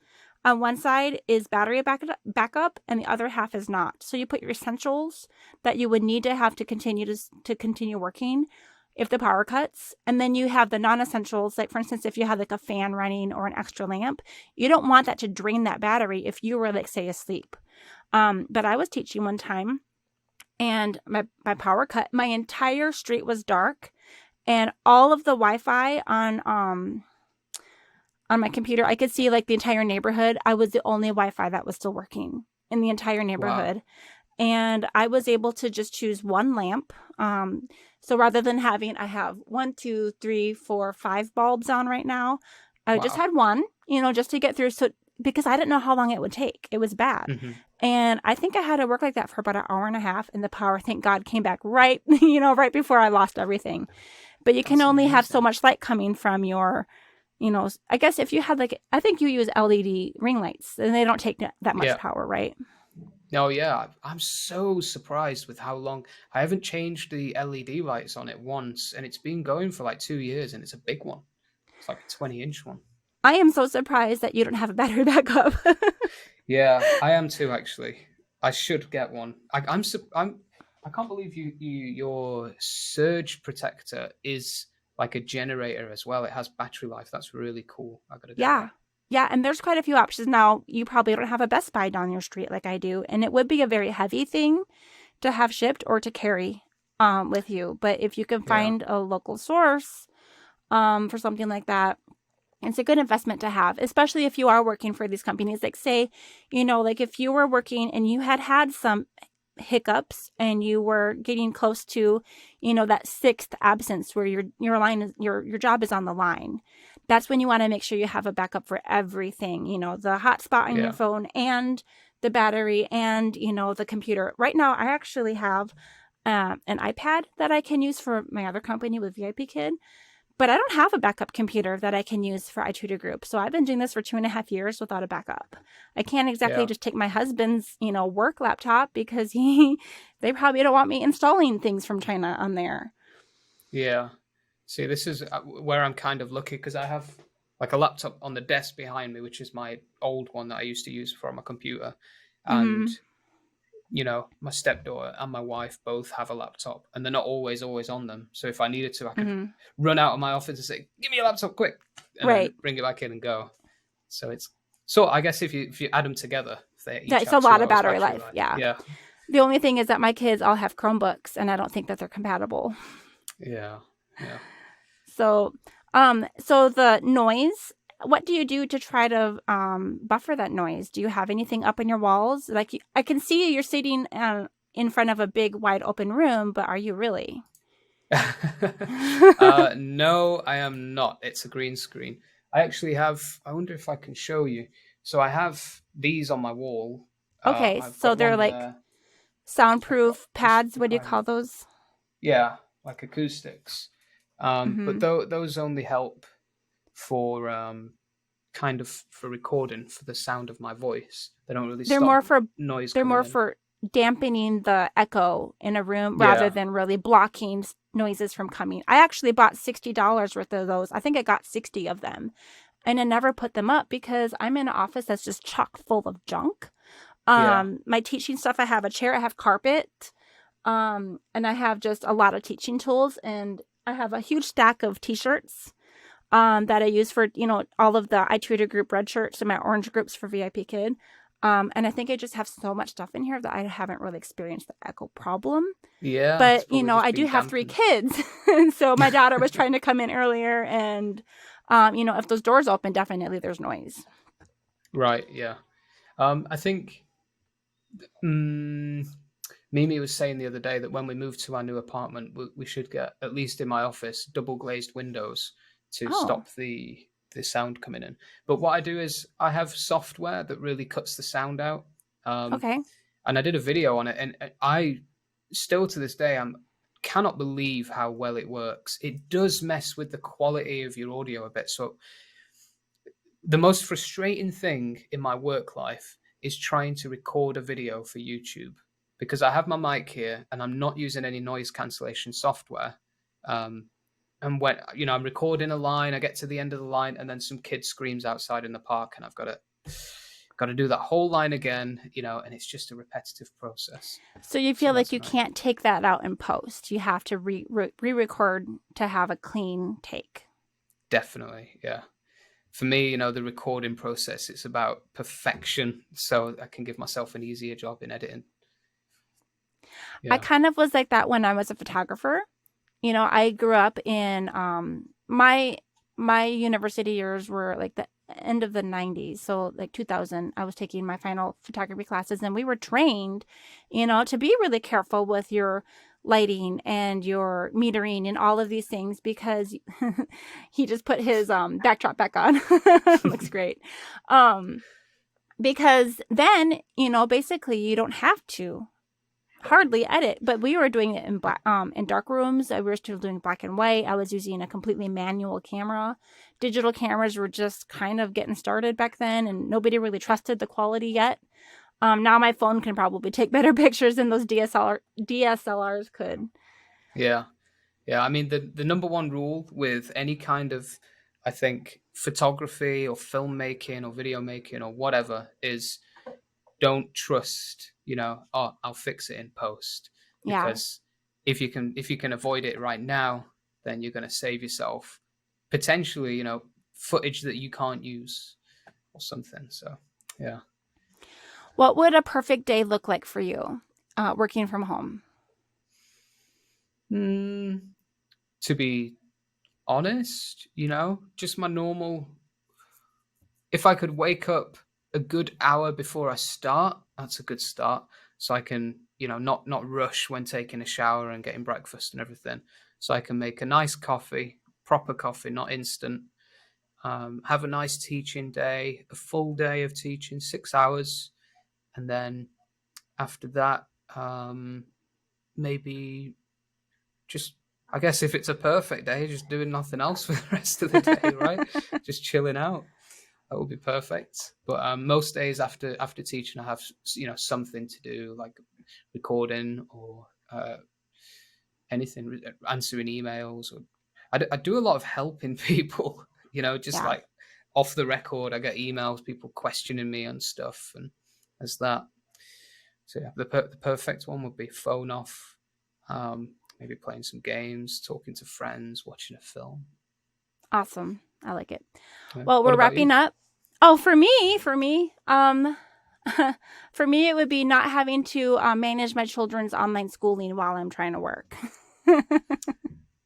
S1: on one side is battery backup and the other half is not. So you put your essentials that you would need to have to continue working if the power cuts. And then you have the non-essentials, like for instance, if you had like a fan running or an extra lamp, you don't want that to drain that battery if you were like, say, asleep. But I was teaching one time, and my power cut. My entire street was dark, and all of the Wi-Fi on my computer, I could see like the entire neighborhood. I was the only Wi-Fi that was still working in the entire neighborhood.
S2: Wow.
S1: And I was able to just choose one lamp. So rather than I have 1, 2, 3, 4, 5 bulbs on right now, I just
S2: Wow.
S1: had one, just to get through. So because I didn't know how long it would take. It was bad.
S2: Mm-hmm.
S1: And I think I had to work like that for about an hour and a half, and the power, thank God, came back right, right before I lost everything. But you can
S2: That's
S1: only have so
S2: amazing.
S1: much light coming from your, I guess if you had I think you use LED ring lights, and they don't take that much
S2: Yeah.
S1: power, right?
S2: No, yeah. I'm so surprised with how long. I haven't changed the LED lights on it once, and it's been going for like 2 years, and it's a big one. It's like a 20-inch one.
S1: I am so surprised that you don't have a battery backup.
S2: Yeah, I am too, actually. I should get one. I can't believe your surge protector is like a generator as well. It has battery life. That's really cool. I gotta get
S1: Yeah.
S2: that.
S1: Yeah, and there's quite a few options. Now, you probably don't have a Best Buy down your street like I do, and it would be a very heavy thing to have shipped or to carry with you. But if you can
S2: Yeah.
S1: find a local source for something like that, it's a good investment to have, especially if you are working for these companies. Like say, like if you were working and you had some hiccups and you were getting close to, that 6th absence where your line is your job is on the line. That's when you want to make sure you have a backup for everything, the hotspot on your
S2: Yeah.
S1: phone and the battery and, the computer. Right now, I actually have an iPad that I can use for my other company with VIP Kid, but I don't have a backup computer that I can use for iTutor Group. So I've been doing this for 2.5 years without a backup. I can't exactly
S2: Yeah.
S1: just take my husband's, work laptop because they probably don't want me installing things from China on there.
S2: Yeah. See, this is where I'm kind of lucky because I have like a laptop on the desk behind me, which is my old one that I used to use for my computer. And, my stepdaughter and my wife both have a laptop and they're not always on them. So if I needed to, I could run out of my office and say, give me your laptop quick, and
S1: Right.
S2: then bring it back in and go. So I guess if you add them together, they each
S1: It's
S2: have
S1: a lot
S2: 2
S1: of
S2: hours
S1: battery life. Yeah.
S2: Yeah.
S1: The only thing is that my kids all have Chromebooks, and I don't think that they're compatible.
S2: Yeah. Yeah.
S1: So, so the noise, what do you do to try to buffer that noise? Do you have anything up in your walls? Like I can see you're sitting in front of a big wide open room, but are you really?
S2: No, I am not. It's a green screen. I actually have. I wonder if I can show you. So I have these on my wall.
S1: Okay,
S2: I've
S1: so
S2: got
S1: they're
S2: one
S1: like
S2: there.
S1: soundproof
S2: I've got this
S1: pads. What do you
S2: behind
S1: call
S2: me.
S1: those?
S2: Yeah, like acoustics. But those only help for kind of for recording for the sound of my voice. They don't really
S1: They're
S2: stop
S1: more for
S2: noise
S1: they're
S2: coming
S1: more
S2: in.
S1: for dampening the echo in a room rather
S2: Yeah.
S1: than really blocking noises from coming. I actually bought $60 worth of those. I think I got 60 of them. And I never put them up because I'm in an office that's just chock full of junk.
S2: Yeah.
S1: My teaching stuff, I have a chair, I have carpet, and I have just a lot of teaching tools, and I have a huge stack of t-shirts that I use for, all of the iTutor Group red shirts and my orange groups for VIP Kid. And I think I just have so much stuff in here that I haven't really experienced the echo problem.
S2: Yeah.
S1: But,
S2: It's probably just
S1: I do
S2: been
S1: have 3
S2: dampened.
S1: kids. And so my daughter was trying to come in earlier, and If those doors open, definitely there's noise.
S2: Right. Yeah. I think Mimi was saying the other day that when we move to our new apartment, we should get, at least in my office, double glazed windows to
S1: Oh,
S2: stop the sound coming in. But what I do is I have software that really cuts the sound out. Um,
S1: okay.
S2: and I did a video on it, and I still to this day I'm cannot believe how well it works. It does mess with the quality of your audio a bit. So the most frustrating thing in my work life is trying to record a video for YouTube, because I have my mic here and I'm not using any noise cancellation software. Um, and when I'm recording a line, I get to the end of the line, and then some kid screams outside in the park, and I've got to do that whole line again, and it's just a repetitive process.
S1: So you
S2: So
S1: feel like
S2: that's
S1: you can't take that out in post. You have to re-record to have a clean take.
S2: definitely, yeah. For me, the recording process, it's about perfection, so I can give myself an easier job in editing.
S1: I
S2: Yeah.
S1: kind of was like that when I was a photographer. I grew up in my university years were like the end of the 90s, so like 2000. I was taking my final photography classes, and we were trained, to be really careful with your lighting and your metering and all of these things, because he just put his backdrop back on. Looks great. Because then, basically you don't have to hardly edit, but we were doing it in black, in dark rooms. We were still doing black and white. I was using a completely manual camera. Digital cameras were just kind of getting started back then, and nobody really trusted the quality yet. Now my phone can probably take better pictures than those DSLRs could.
S2: Yeah. Yeah. I mean, the number one rule with any kind of, I think, photography or filmmaking or video making or whatever is, don't trust, oh, I'll fix it in post.
S1: Yeah.
S2: Because if you can avoid it right now, then you're going to save yourself potentially, footage that you can't use or something. So, yeah.
S1: What would a perfect day look like for you, working from home?
S2: To be honest, just my normal. If I could wake up a good hour before I start, that's a good start. So I can, not rush when taking a shower and getting breakfast and everything. So I can make a nice coffee, proper coffee, not instant. Have a nice teaching day, a full day of teaching, 6 hours, and then after that, maybe just, I guess if it's a perfect day, just doing nothing else for the rest of the day, right? Just chilling out. That would be perfect. But most days after teaching, I have something to do, like recording or anything, answering emails. Or I do a lot of helping people. Just
S1: Yeah.
S2: like off the record, I get emails, people questioning me on stuff, and there's that. So yeah, the perfect one would be phone off, maybe playing some games, talking to friends, watching a film.
S1: Awesome. I like it.
S2: Yeah.
S1: Well,
S2: What
S1: we're
S2: about you?
S1: wrapping up. Oh, for me, for me, it would be not having to manage my children's online schooling while I'm trying to work.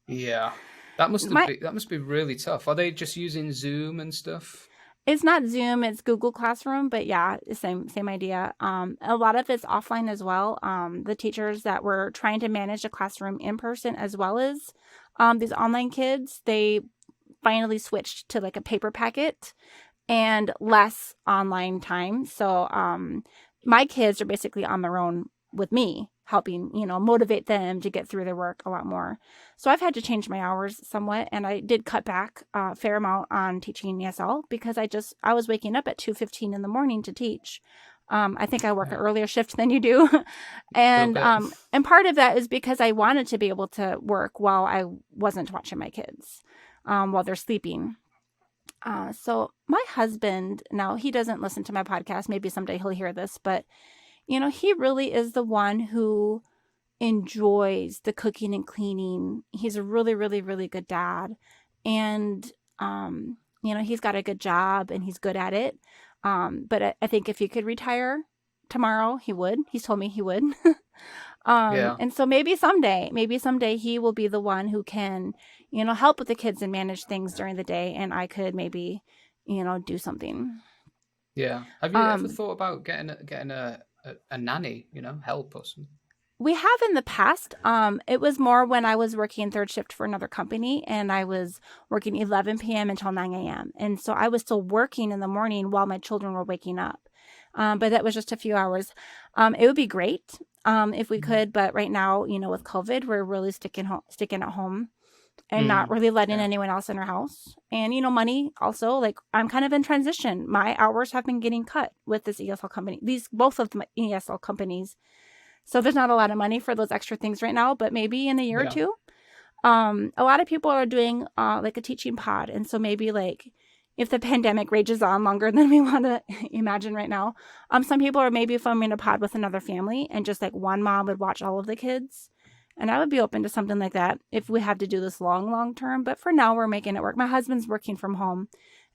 S2: Yeah, that
S1: my
S2: must be really tough. Are they just using Zoom and stuff?
S1: It's not Zoom, it's Google Classroom, but yeah, same idea. A lot of it's offline as well. The teachers that were trying to manage the classroom in person as well as these online kids, they finally switched to like a paper packet and less online time. So my kids are basically on their own with me, helping, motivate them to get through their work a lot more. So I've had to change my hours somewhat, and I did cut back a fair amount on teaching ESL because I was waking up at 2:15 in the morning to teach. I think I work an earlier shift than you do. and part of that is because I wanted to be able to work while I wasn't watching my kids while they're sleeping. So my husband, now he doesn't listen to my podcast. Maybe someday he'll hear this, but he really is the one who enjoys the cooking and cleaning. He's a really, really, really good dad. And, he's got a good job and he's good at it. But I think if he could retire tomorrow, he would. He's told me he would.
S2: Yeah.
S1: And so maybe someday he will be the one who can, help with the kids and manage things during the day, and I could maybe, do something.
S2: Yeah. Have you ever
S1: Um,
S2: thought about getting a nanny, help or something?
S1: we have in the past. It was more when I was working third shift for another company, and I was working 11 p.m. until 9 a.m. And so I was still working in the morning while my children were waking up. But that was just a few hours. It would be great if we could, but right now, with COVID, we're really sticking at home and not
S2: Mm.
S1: really letting
S2: Yeah.
S1: anyone else in our house. And, money also, like I'm kind of in transition. My hours have been getting cut with this ESL company, both of my ESL companies. So there's not a lot of money for those extra things right now, but maybe in a year or
S2: Yeah.
S1: two. A lot of people are doing like a teaching pod. And so maybe like if the pandemic rages on longer than we want to imagine right now, some people are maybe filming a pod with another family and just like one mom would watch all of the kids. And I would be open to something like that if we have to do this long term. But for now, we're making it work. My husband's working from home.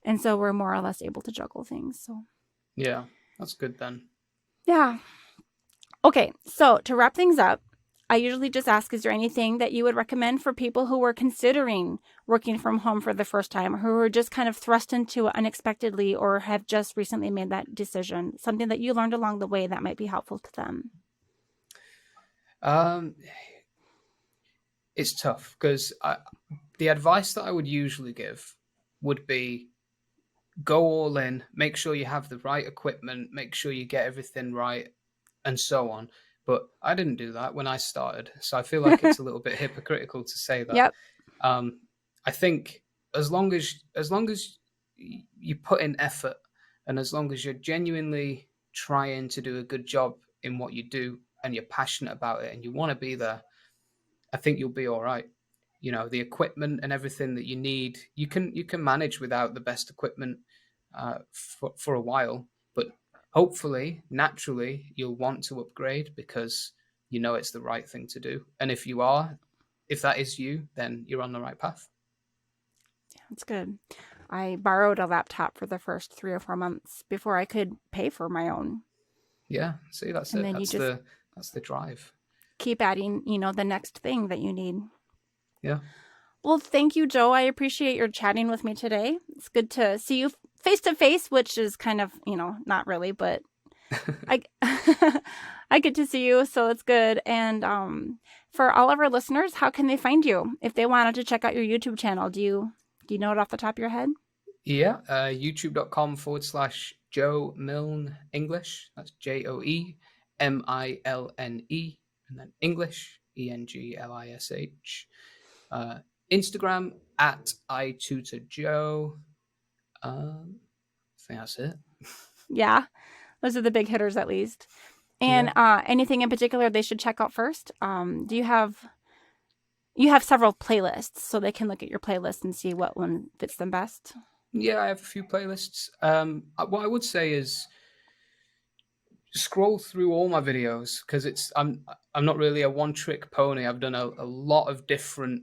S1: And so we're more or less able to juggle things. So,
S2: Yeah. That's good then.
S1: yeah. Okay. So to wrap things up, I usually just ask, is there anything that you would recommend for people who were considering working from home for the first time, who were just kind of thrust into it unexpectedly or have just recently made that decision? Something that you learned along the way that might be helpful to them?
S2: Um, it's tough because the advice that I would usually give would be go all in, make sure you have the right equipment, make sure you get everything right, and so on. But I didn't do that when I started, so I feel like it's a little bit hypocritical to say that.
S1: Yep.
S2: Um, I think as long as you put in effort, and as long as you're genuinely trying to do a good job in what you do, and you're passionate about it, and you want to be there, I think you'll be all right. The equipment and everything that you need, you can manage without the best equipment for a while, but hopefully, naturally, you'll want to upgrade because it's the right thing to do. And if that is you, then you're on the right path.
S1: That's good. I borrowed a laptop for the first 3 or 4 months before I could pay for my own.
S2: Yeah, see, that's
S1: And
S2: it.
S1: then you just
S2: That's the drive.
S1: keep adding, the next thing that you need.
S2: Yeah.
S1: Well, thank you, Joe. I appreciate your chatting with me today. It's good to see you face to face, which is kind of, not really, but I I get to see you, so it's good. And for all of our listeners, how can they find you if they wanted to check out your YouTube channel? Do you know it off the top of your head?
S2: Yeah, youtube.com/Joe Milne English. That's JoeMilne, and then English, English. Instagram at itutorjoe. I think that's it.
S1: Yeah, those are the big hitters at least. And
S2: Yeah.
S1: anything in particular they should check out first? Do you have several playlists, so they can look at your playlist and see what one fits them best?
S2: Yeah, I have a few playlists. What I would say is scroll through all my videos because I'm not really a one trick pony. I've done a lot of different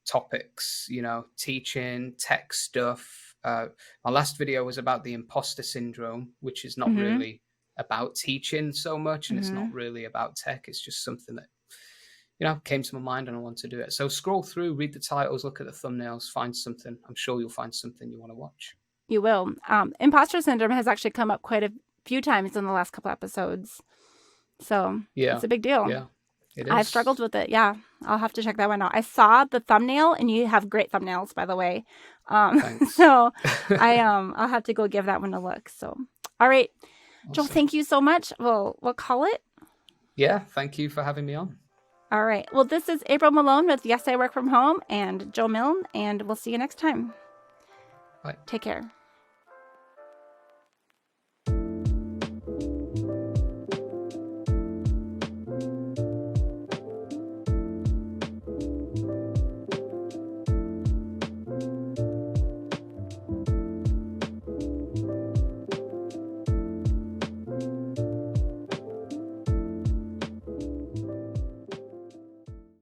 S2: topics, teaching, tech stuff. My last video was about the imposter syndrome, which is not
S1: Mm-hmm.
S2: really about teaching so much, and it's
S1: Mm-hmm.
S2: not really about tech. It's just something that came to my mind and I want to do it. So scroll through, read the titles, look at the thumbnails, find something. I'm sure you'll find something you want to watch.
S1: You will. Imposter syndrome has actually come up quite a few times in the last couple episodes. So
S2: Yeah,
S1: it's a big deal.
S2: yeah, it
S1: I've
S2: is.
S1: struggled with it. Yeah, I'll have to check that one out. I saw the thumbnail, and you have great thumbnails, by the way.
S2: Thanks.
S1: So I'll have to go give that one a look. So, all right, Joel,
S2: Awesome.
S1: thank you so much. We'll call it.
S2: Yeah, thank you for having me on.
S1: All right. Well, this is April Malone with Yes, I Work From Home and Joe Milne, and we'll see you next time.
S2: Bye.
S1: Take care.